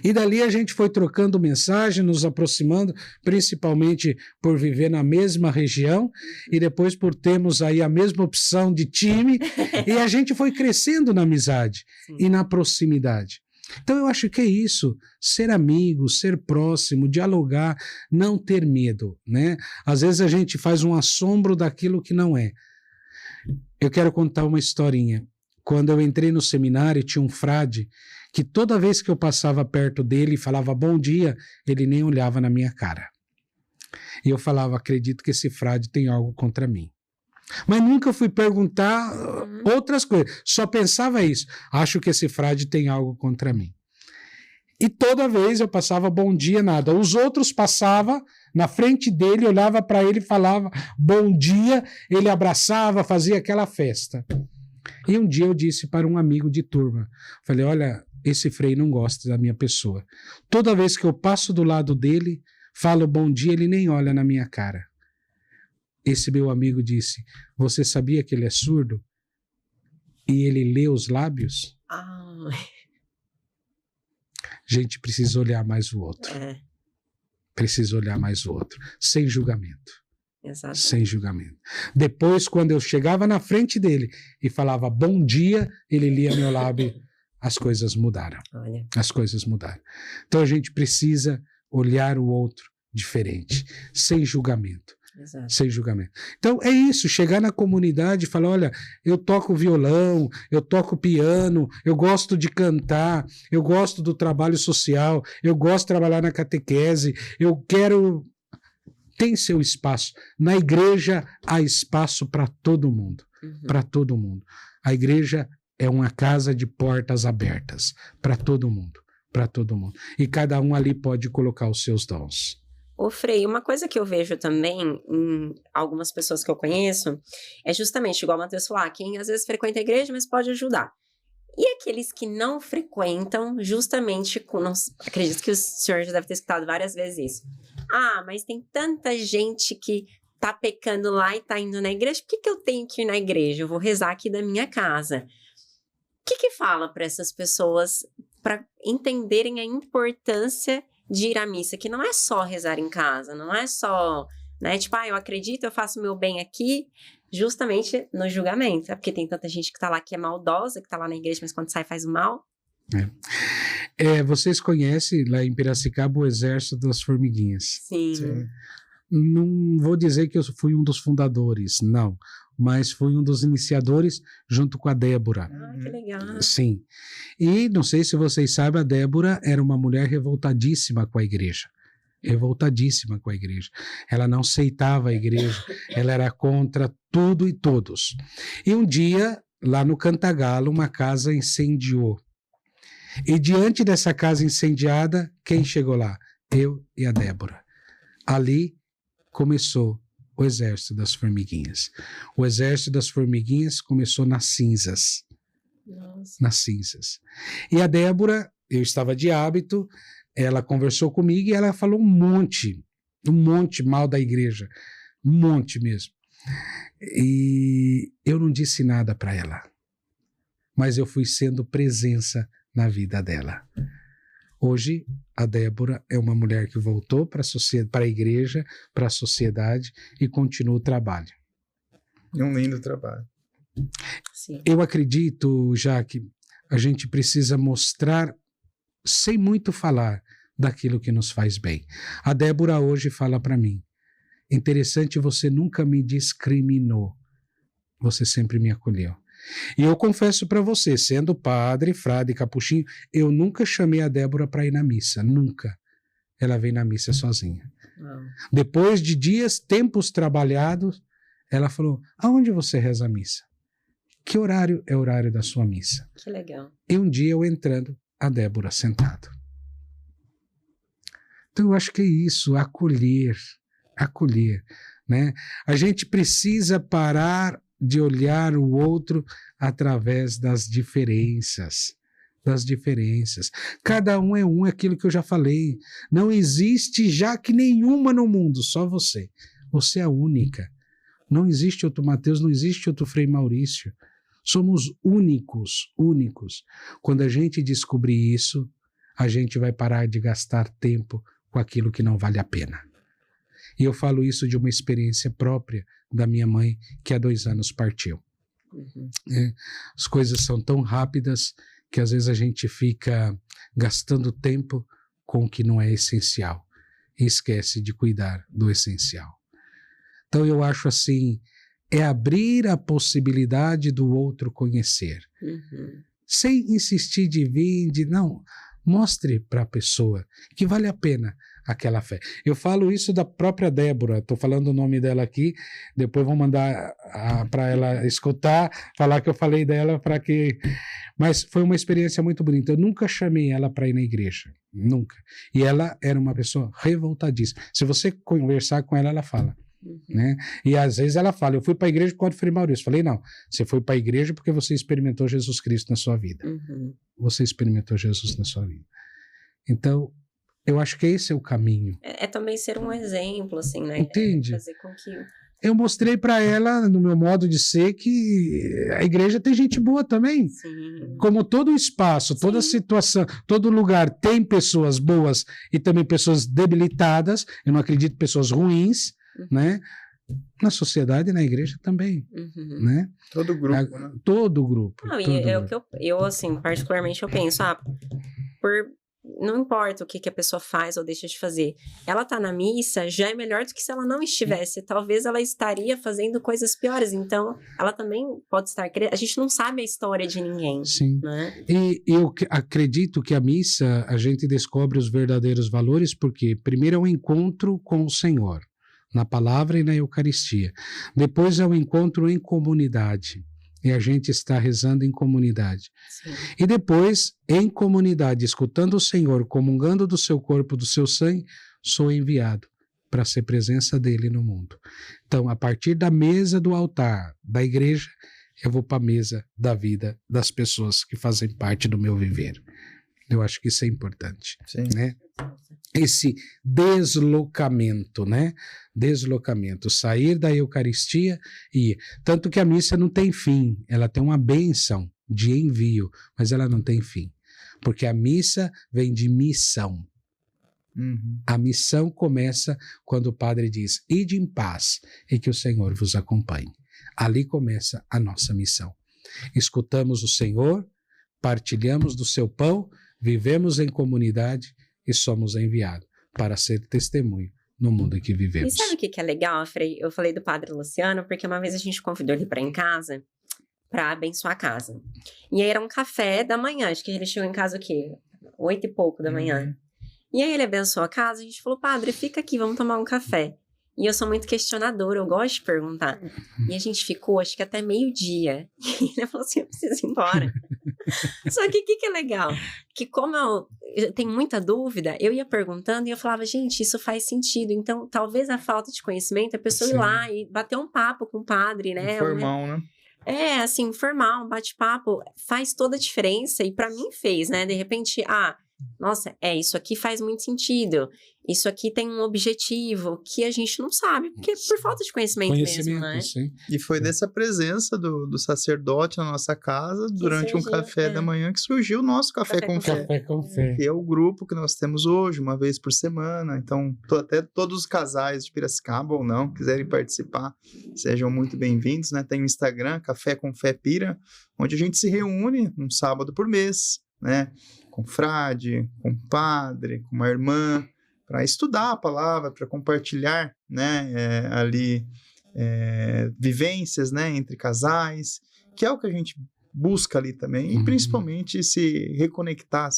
E dali a gente foi trocando mensagem, nos aproximando, principalmente por viver na mesma região e depois por termos aí a mesma opção de time e a gente foi crescendo na amizade e na proximidade. Então eu acho que é isso, ser amigo, ser próximo, dialogar, não ter medo, né? Às vezes a gente faz um assombro daquilo que não é. Eu quero contar uma historinha. Quando eu entrei no seminário, tinha um frade que toda vez que eu passava perto dele e falava bom dia, ele nem olhava na minha cara. E eu falava, acredito que esse frade tem algo contra mim. Mas nunca fui perguntar outras coisas, só pensava isso. Acho que esse frade tem algo contra mim. E toda vez eu passava bom dia, nada. Os outros passavam na frente dele, olhava para ele e falava bom dia, ele abraçava, fazia aquela festa. E um dia eu disse para um amigo de turma, falei, olha, esse Frei não gosta da minha pessoa. Toda vez que eu passo do lado dele, falo bom dia, ele nem olha na minha cara. Esse meu amigo disse, você sabia que ele é surdo? E ele lê os lábios? Ah. Gente, precisa olhar mais o outro. Precisa olhar mais o outro. Sem julgamento. Exato. Sem julgamento. Depois, quando eu chegava na frente dele e falava bom dia, ele lia meu lábio, as coisas mudaram. Olha. As coisas mudaram. Então a gente precisa olhar o outro diferente, sem julgamento. Exato. Sem julgamento. Então é isso, chegar na comunidade e falar, olha, eu toco violão, eu toco piano, eu gosto de cantar, eu gosto do trabalho social, eu gosto de trabalhar na catequese, eu quero... Tem seu espaço. Na igreja há espaço para todo mundo. Para todo mundo. A igreja é uma casa de portas abertas para todo mundo. Para todo mundo. E cada um ali pode colocar os seus dons. Ô Frei, uma coisa que eu vejo também em algumas pessoas que eu conheço é justamente, igual o Matheus falou, quem às vezes frequenta a igreja, mas pode ajudar. E aqueles que não frequentam, justamente, acredito que o senhor já deve ter escutado várias vezes isso. Mas tem tanta gente que tá pecando lá e tá indo na igreja, por que eu tenho que ir na igreja? Eu vou rezar aqui da minha casa. O que fala para essas pessoas para entenderem a importância de ir à missa? Que não é só rezar em casa, não é só, né? Tipo, eu acredito, eu faço o meu bem aqui, justamente no julgamento. É porque tem tanta gente que tá lá que é maldosa, que tá lá na igreja, mas quando sai faz o mal. Vocês conhecem lá em Piracicaba o Exército das Formiguinhas? Sim. Não vou dizer que eu fui um dos fundadores, não. Mas fui um dos iniciadores junto com a Débora. Que legal. Sim. E não sei se vocês sabem, a Débora era uma mulher revoltadíssima com a igreja. Revoltadíssima com a igreja. Ela não aceitava a igreja, ela era contra tudo e todos. E um dia, lá no Cantagalo, uma casa incendiou. E diante dessa casa incendiada, quem chegou lá? Eu e a Débora. Ali começou o Exército das Formiguinhas. O Exército das Formiguinhas começou nas cinzas. Nossa. Nas cinzas. E a Débora, eu estava de hábito, ela conversou comigo e ela falou um monte mal da igreja, um monte mesmo. E eu não disse nada para ela, mas eu fui sendo presença na vida dela. Hoje, a Débora é uma mulher que voltou para a igreja, para a sociedade e continua o trabalho. É um lindo trabalho. Sim. Eu acredito, já que a gente precisa mostrar, sem muito falar, daquilo que nos faz bem. A Débora hoje fala para mim, interessante, você nunca me discriminou, você sempre me acolheu. E eu confesso para você, sendo padre, frade, capuchinho, eu nunca chamei a Débora para ir na missa, nunca. Ela vem na missa sozinha. Depois de tempos trabalhados, ela falou, aonde você reza a missa? Que horário é o horário da sua missa? Que legal. E um dia eu entrando, a Débora sentada. Então eu acho que é isso, acolher, né? A gente precisa parar de olhar o outro através das diferenças. Cada um é aquilo que eu já falei. Não existe já que nenhuma no mundo, só você. Você é a única. Não existe outro Mateus, não existe outro Frei Maurício. Somos únicos. Quando a gente descobrir isso, a gente vai parar de gastar tempo com aquilo que não vale a pena. E eu falo isso de uma experiência própria da minha mãe, que há 2 anos partiu. As coisas são tão rápidas que às vezes a gente fica gastando tempo com o que não é essencial e esquece de cuidar do essencial. Então eu acho assim, é abrir a possibilidade do outro conhecer. Sem insistir de vir, não, mostre para a pessoa que vale a pena aquela fé. Eu falo isso da própria Débora, estou falando o nome dela aqui, depois vou mandar para ela escutar, falar que eu falei dela para que... Mas foi uma experiência muito bonita. Eu nunca chamei ela para ir na igreja, nunca. E ela era uma pessoa revoltadíssima. Se você conversar com ela, ela fala. Né? E às vezes ela fala, eu fui para a igreja por causa do Frei Maurício. Falei, não, você foi para a igreja porque você experimentou Jesus Cristo na sua vida. Você experimentou Jesus na sua vida. Então, eu acho que esse é o caminho. É também ser um exemplo, assim, né? Entende? Fazer com que... Eu mostrei para ela, no meu modo de ser, que a igreja tem gente boa também. Sim. Como todo espaço, toda situação, todo lugar tem pessoas boas e também pessoas debilitadas. Eu não acredito em pessoas ruins, né? Na sociedade e na igreja também, né? Todo grupo, né? Todo grupo. Não, e é o que eu, assim, particularmente eu penso, não importa o que a pessoa faz ou deixa de fazer. Ela tá na missa, já é melhor do que se ela não estivesse. Talvez ela estaria fazendo coisas piores. Então, ela também pode estar... A gente não sabe a história de ninguém. Sim. Né? E eu acredito que a missa, a gente descobre os verdadeiros valores, porque primeiro é um encontro com o Senhor, na palavra e na Eucaristia. Depois é um encontro em comunidade. E a gente está rezando em comunidade. Sim. E depois, em comunidade, escutando o Senhor, comungando do seu corpo, do seu sangue, sou enviado para ser presença dele no mundo. Então, a partir da mesa do altar da igreja, eu vou para a mesa da vida das pessoas que fazem parte do meu viver. Eu acho que isso é importante. Sim. Né? Esse deslocamento, né? Deslocamento, sair da Eucaristia e ir. Tanto que a missa não tem fim, ela tem uma bênção de envio, mas ela não tem fim. Porque a missa vem de missão. A missão começa quando o padre diz, ide em paz e que o Senhor vos acompanhe. Ali começa a nossa missão. Escutamos o Senhor, partilhamos do seu pão, vivemos em comunidade e somos enviados para ser testemunho no mundo em que vivemos. E sabe o que é legal, Frei? Eu falei do Padre Luciano, porque uma vez a gente convidou ele para ir em casa, para abençoar a casa. E aí era um café da manhã, acho que ele chegou em casa o quê? 8 e pouco da manhã. E aí ele abençoou a casa, a gente falou, padre, fica aqui, vamos tomar um café. E eu sou muito questionadora, eu gosto de perguntar. E a gente ficou, acho que até meio-dia. E ele falou assim, eu preciso ir embora. Só que o que é legal? Que como eu tenho muita dúvida, eu ia perguntando e eu falava, gente, isso faz sentido. Então, talvez a falta de conhecimento, a pessoa ir lá e bater um papo com o padre, né? Informal, né? Assim, formal, um bate-papo, faz toda a diferença. E pra mim fez, né? De repente, nossa, isso aqui faz muito sentido, isso aqui tem um objetivo que a gente não sabe, porque por falta de conhecimento mesmo, né? Sim. E foi dessa presença do sacerdote na nossa casa, durante um café da manhã, que surgiu o nosso Café com Fé. Café com Fé. Que é o grupo que nós temos hoje, uma vez por semana. Então, até todos os casais de Piracicaba ou não, quiserem participar, sejam muito bem-vindos, né? Tem o Instagram, Café com Fé Pira, onde a gente se reúne um sábado por mês, né? Com frade, com padre, com uma irmã, para estudar a palavra, para compartilhar, né? Vivências, né? Entre casais, que é o que a gente busca ali também, e principalmente se conectar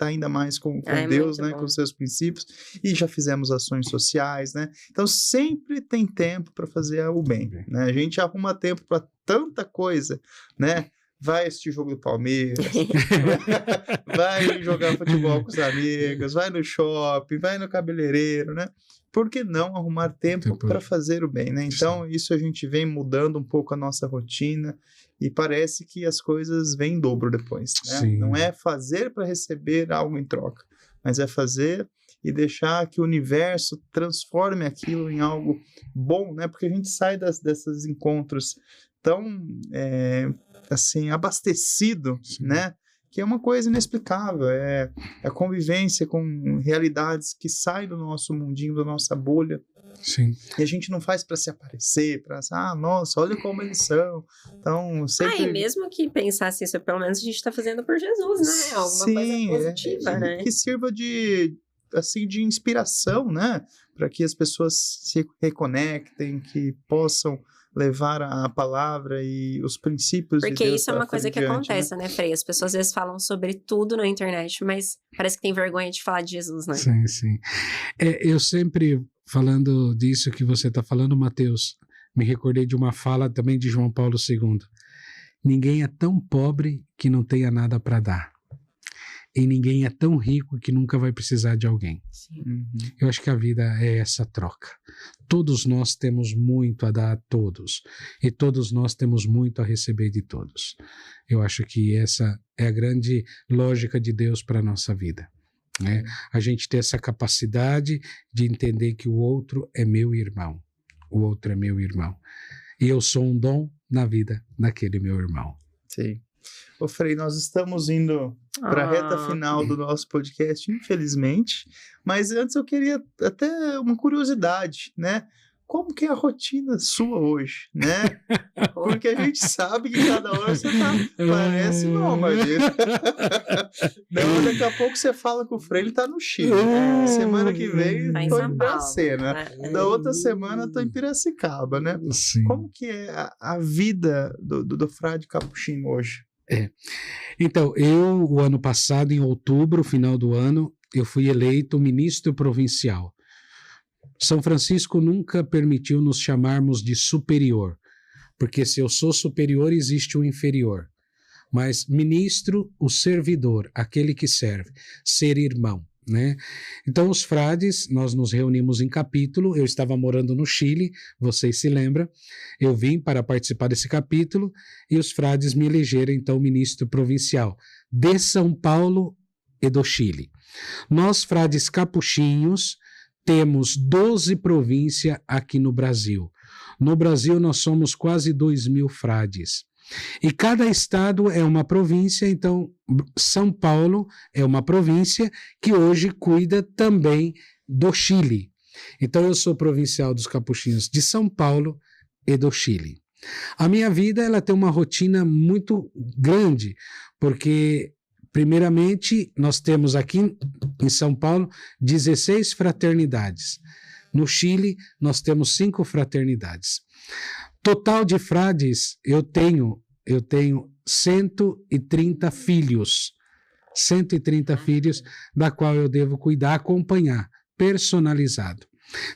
ainda mais com Deus, né, com os seus princípios, e já fizemos ações sociais, né, então sempre tem tempo para fazer o bem, né, a gente arruma tempo para tanta coisa, né, vai assistir jogo do Palmeiras, vai jogar futebol com os amigos, vai no shopping, vai no cabeleireiro, né? Por que não arrumar tempo para fazer o bem, né? Então, isso a gente vem mudando um pouco a nossa rotina e parece que as coisas vêm em dobro depois, né? Não é fazer para receber algo em troca, mas é fazer e deixar que o universo transforme aquilo em algo bom, né? Porque a gente sai desses encontros tão, assim, abastecido, né? Que é uma coisa inexplicável, é a convivência com realidades que saem do nosso mundinho, da nossa bolha. Sim. E a gente não faz para se aparecer, para nossa, olha como eles são. Então, sempre... e mesmo que pensasse isso, pelo menos a gente está fazendo por Jesus, né? Alguma coisa positiva, né? Que sirva de inspiração, né? Para que as pessoas se reconectem, que possam levar a palavra e os princípios de Deus. Porque isso é uma coisa que diante, acontece, né, Frei? As pessoas às vezes falam sobre tudo na internet, mas parece que tem vergonha de falar de Jesus, né? Sim. Eu sempre, falando disso que você está falando, Mateus, me recordei de uma fala também de João Paulo II. Ninguém é tão pobre que não tenha nada para dar. E ninguém é tão rico que nunca vai precisar de alguém. Eu acho que a vida é essa troca. Todos nós temos muito a dar a todos. E todos nós temos muito a receber de todos. Eu acho que essa é a grande lógica de Deus para a nossa vida, né? A gente ter essa capacidade de entender que o outro é meu irmão. O outro é meu irmão. E eu sou um dom na vida daquele meu irmão. Sim. Ô Frei, nós estamos indo para a reta final do nosso podcast, infelizmente, mas antes eu queria até uma curiosidade, né? Como que é a rotina sua hoje, né? Porque a gente sabe que cada hora você parece nômade. Daqui a pouco você fala com o Frei, ele tá no Chile. Semana que vem tô em Dracena. Da outra semana tô em Piracicaba, né? Sim. Como que é a vida do frade capuchinho hoje? Então, o ano passado, em outubro, final do ano, eu fui eleito ministro provincial. São Francisco nunca permitiu nos chamarmos de superior, porque se eu sou superior, existe o inferior. Mas ministro, o servidor, aquele que serve, ser irmão, né? Então, os frades, nós nos reunimos em capítulo, eu estava morando no Chile, vocês se lembram, eu vim para participar desse capítulo e os frades me elegeram, então, ministro provincial de São Paulo e do Chile. Nós, frades capuchinhos, temos 12 províncias aqui no Brasil. No Brasil, nós somos quase 2.000 frades. E cada estado é uma província, então São Paulo é uma província que hoje cuida também do Chile. Então eu sou provincial dos capuchinhos de São Paulo e do Chile. A minha vida ela tem uma rotina muito grande, porque primeiramente nós temos aqui em São Paulo 16 fraternidades. No Chile nós temos 5 fraternidades. Total de frades, eu tenho 130 filhos. 130 filhos, da qual eu devo cuidar, acompanhar, personalizado.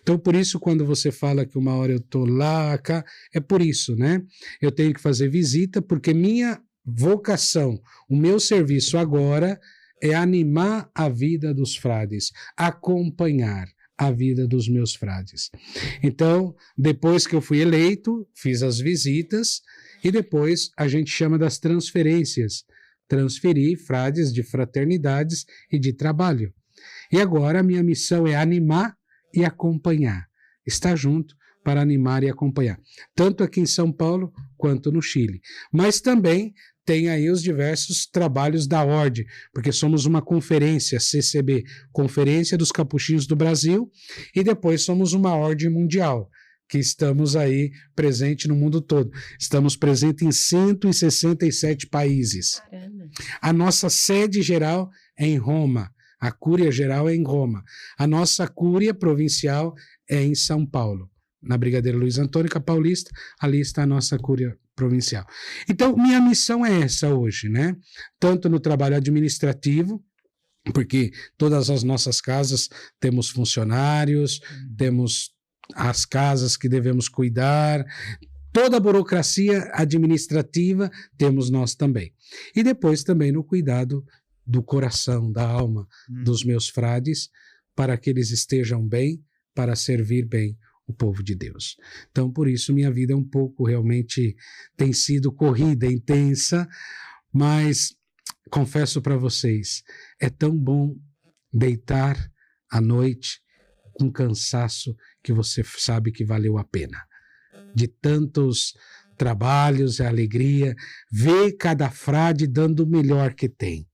Então, por isso, quando você fala que uma hora eu estou lá, cá, é por isso, né? Eu tenho que fazer visita, porque minha vocação, o meu serviço agora é animar a vida dos frades, acompanhar a vida dos meus frades. Então, depois que eu fui eleito, fiz as visitas e depois a gente chama das transferências. transferi frades de fraternidades e de trabalho. E agora a minha missão é animar e acompanhar. Estar junto para animar e acompanhar. Tanto aqui em São Paulo quanto no Chile. Mas também tem aí os diversos trabalhos da Ordem, porque somos uma conferência, CCB, Conferência dos Capuchinhos do Brasil, e depois somos uma Ordem Mundial, que estamos aí presente no mundo todo. Estamos presentes em 167 países. Caramba. A nossa sede geral é em Roma, a Cúria Geral é em Roma. A nossa Cúria Provincial é em São Paulo, na Brigadeiro Luiz Antônio Paulista, ali está a nossa Cúria Provincial. Então, minha missão é essa hoje, né? Tanto no trabalho administrativo, porque todas as nossas casas temos funcionários, temos as casas que devemos cuidar, toda a burocracia administrativa temos nós também. E depois também no cuidado do coração, da alma dos meus frades, para que eles estejam bem, para servir bem o povo de Deus. Então, por isso, minha vida é um pouco, realmente, tem sido corrida, intensa, mas confesso para vocês, é tão bom deitar à noite com cansaço que você sabe que valeu a pena. De tantos trabalhos e alegria, ver cada frade dando o melhor que tem,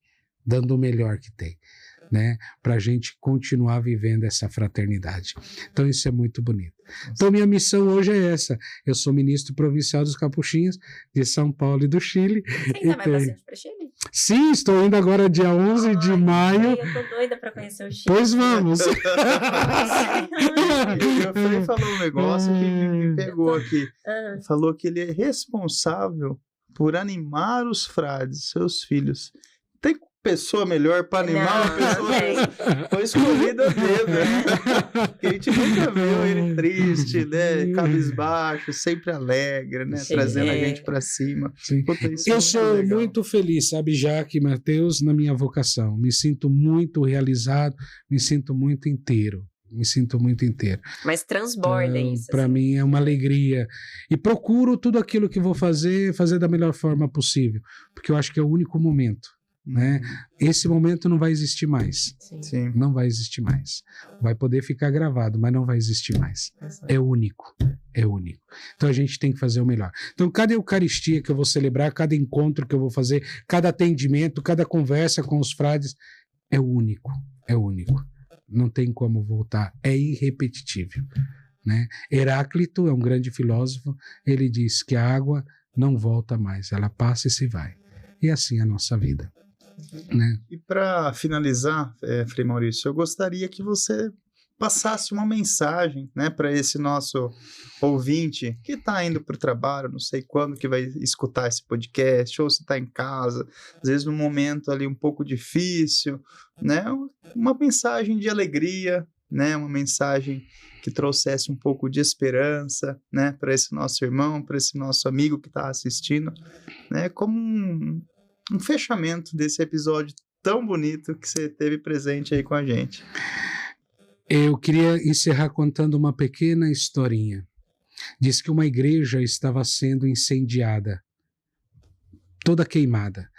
né? Para a gente continuar vivendo essa fraternidade. Então isso é muito bonito. Então minha missão hoje é essa. Eu sou ministro provincial dos Capuchinhos de São Paulo e do Chile. Você ainda vai bastante para Chile? Sim, estou indo agora dia 11 de maio. Eu tô doida para conhecer o Chile. Pois vamos. O Frei falou um negócio que me pegou aqui. Falou que ele é responsável por animar os frades, seus filhos. Tem pessoa melhor para animar uma pessoa? Foi escolhida a dedo, né? Porque a gente nunca viu ele triste, né? Cabisbaixo, sempre alegre, né? Sim, Trazendo a gente para cima. Puta, isso é Eu muito sou legal. muito feliz, sabe, Jaque e Mateus, na minha vocação. Me sinto muito realizado, me sinto muito inteiro. Mas transborda isso. Para assim. mim é uma alegria. E procuro tudo aquilo que vou fazer da melhor forma possível. Porque eu acho que é o único momento, né? Esse momento não vai existir mais. Sim. Não vai existir mais. Vai poder ficar gravado, mas não vai existir mais. É único. Então a gente tem que fazer o melhor. Então cada Eucaristia que eu vou celebrar, cada encontro que eu vou fazer, cada atendimento, cada conversa com os frades, é único. Não tem como voltar. É irrepetível, né? Heráclito é um grande filósofo. Ele diz que a água não volta mais. Ela passa e se vai. E assim é a nossa vida. Né? E para finalizar, Frei Maurício, eu gostaria que você passasse uma mensagem, né, para esse nosso ouvinte que está indo para o trabalho, não sei quando que vai escutar esse podcast, ou se está em casa, às vezes num momento ali um pouco difícil, né, uma mensagem de alegria, né, uma mensagem que trouxesse um pouco de esperança, né, para esse nosso irmão, para esse nosso amigo que está assistindo, né, como um fechamento desse episódio tão bonito que você teve presente aí com a gente. Eu queria encerrar contando uma pequena historinha. Diz que uma igreja estava sendo incendiada, toda queimada.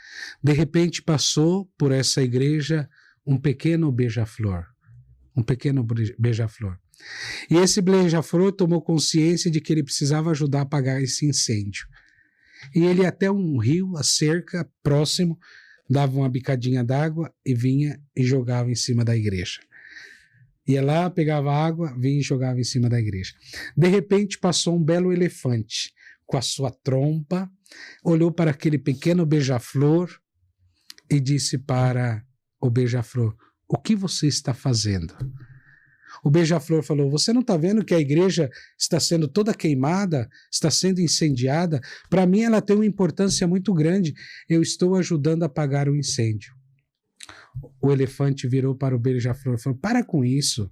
De repente passou por essa igreja um pequeno beija-flor. E esse beija-flor tomou consciência de que ele precisava ajudar a apagar esse incêndio. E ele ia até um rio, a cerca, próximo, dava uma bicadinha d'água e vinha e jogava em cima da igreja. Ia lá, pegava água, vinha e jogava em cima da igreja. De repente passou um belo elefante com a sua trompa, olhou para aquele pequeno beija-flor e disse para o beija-flor: "O que você está fazendo?" O beija-flor falou: "Você não está vendo que a igreja está sendo toda queimada, está sendo incendiada? Para mim ela tem uma importância muito grande. Eu estou ajudando a apagar o incêndio." O elefante virou para o beija-flor e falou: "Para com isso.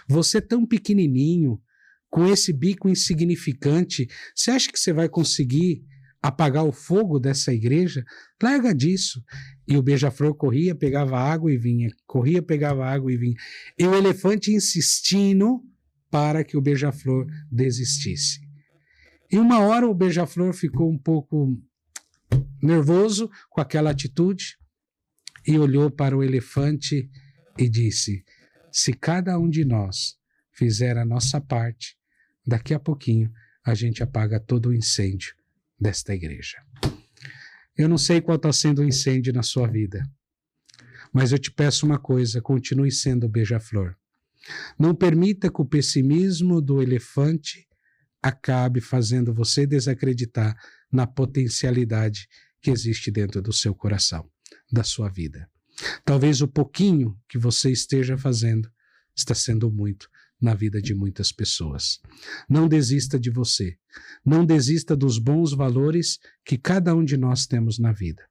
Você tão pequenininho, com esse bico insignificante, você acha que você vai conseguir apagar o fogo dessa igreja? Larga disso." E o beija-flor corria, pegava água e vinha. Corria, pegava água e vinha. E o elefante insistindo para que o beija-flor desistisse. E uma hora o beija-flor ficou um pouco nervoso com aquela atitude e olhou para o elefante e disse: se cada um de nós fizer a nossa parte, daqui a pouquinho a gente apaga todo o incêndio desta igreja. Eu não sei qual está sendo o incêndio na sua vida, mas eu te peço uma coisa: continue sendo beija-flor. Não permita que o pessimismo do elefante acabe fazendo você desacreditar na potencialidade que existe dentro do seu coração, da sua vida. Talvez o pouquinho que você esteja fazendo está sendo muito na vida de muitas pessoas. Não desista de você. Não desista dos bons valores que cada um de nós temos na vida.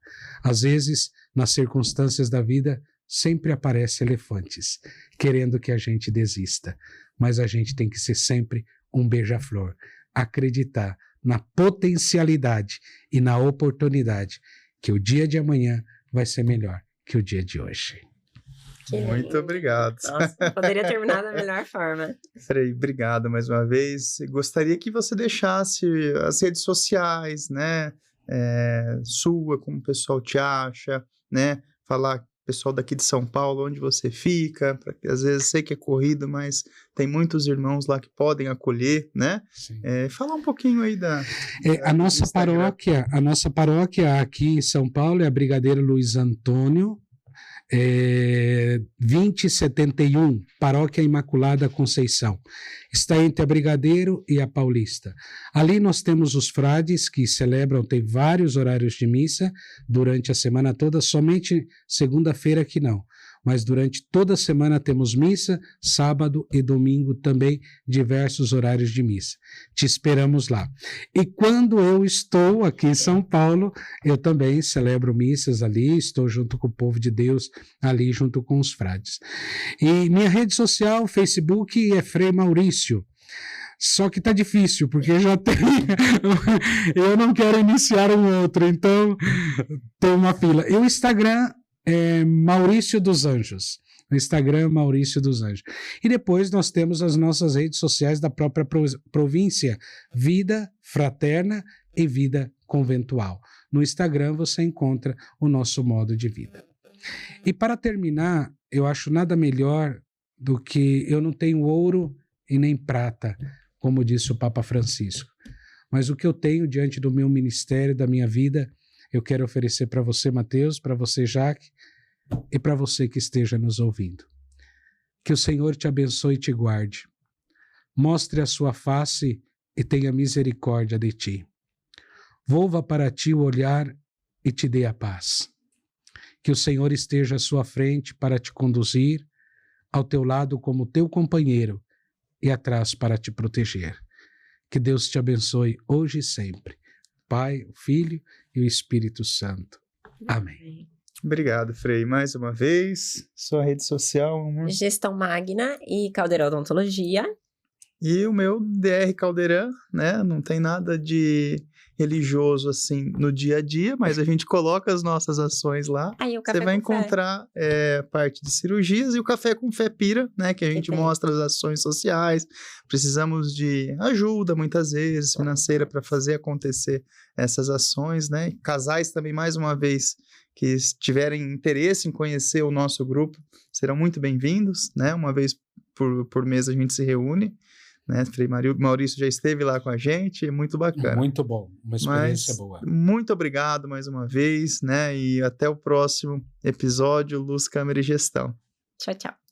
Às vezes, nas circunstâncias da vida, sempre aparecem elefantes, querendo que a gente desista. Mas a gente tem que ser sempre um beija-flor. Acreditar na potencialidade e na oportunidade que o dia de amanhã vai ser melhor que o dia de hoje. Muito obrigado. Nossa, poderia terminar da melhor forma. Frei, obrigado mais uma vez. Gostaria que você deixasse as redes sociais, né? Sua, como o pessoal te acha, né? Falar pessoal daqui de São Paulo, onde você fica, porque às vezes sei que é corrido, mas tem muitos irmãos lá que podem acolher, né? Falar um pouquinho aí a nossa paróquia aqui em São Paulo é a Brigadeiro Luiz Antônio, 2071, Paróquia Imaculada Conceição. Está entre a Brigadeiro e a Paulista. Ali nós temos os frades que celebram, tem vários horários de missa durante a semana toda, somente segunda-feira que não. Mas durante toda a semana temos missa, sábado e domingo também, diversos horários de missa. Te esperamos lá. E quando eu estou aqui em São Paulo, eu também celebro missas ali, estou junto com o povo de Deus ali, junto com os frades. E minha rede social, Facebook, é Frei Maurício. Só que tá difícil, porque já tem... eu não quero iniciar um outro, então tem uma fila. E o Instagram é Maurício dos Anjos. No Instagram, Maurício dos Anjos. E depois nós temos as nossas redes sociais da própria província, Vida Fraterna e Vida Conventual. No Instagram você encontra o nosso modo de vida. E para terminar, eu acho nada melhor do que eu não tenho ouro e nem prata, como disse o Papa Francisco. Mas o que eu tenho diante do meu ministério, da minha vida, eu quero oferecer para você, Mateus, para você, Jaque, e para você que esteja nos ouvindo. Que o Senhor te abençoe e te guarde. Mostre a sua face e tenha misericórdia de ti. Volva para ti o olhar e te dê a paz. Que o Senhor esteja à sua frente para te conduzir, ao teu lado como teu companheiro e atrás para te proteger. Que Deus te abençoe hoje e sempre. Pai, o Filho e o Espírito Santo. Amém. Obrigado, Frei. Mais uma vez, sua rede social, amor. Gestão Magna e Caldeirão Odontologia. E o meu DR Caldeirão, né? Não tem nada de religioso assim no dia a dia, mas a gente coloca as nossas ações lá. Aí, o café Você vai com encontrar parte de cirurgias e o Café com Fé Pira, né? Que a gente mostra as ações sociais. Precisamos de ajuda, muitas vezes, financeira para fazer acontecer essas ações, né? Casais também, mais uma vez, que tiverem interesse em conhecer o nosso grupo, serão muito bem-vindos, né? Uma vez por mês a gente se reúne. Né? Frei Maurício já esteve lá com a gente, é muito bacana. Muito bom, uma experiência boa. Muito obrigado mais uma vez, né? E até o próximo episódio Luz, Câmera e Gestão. Tchau, tchau.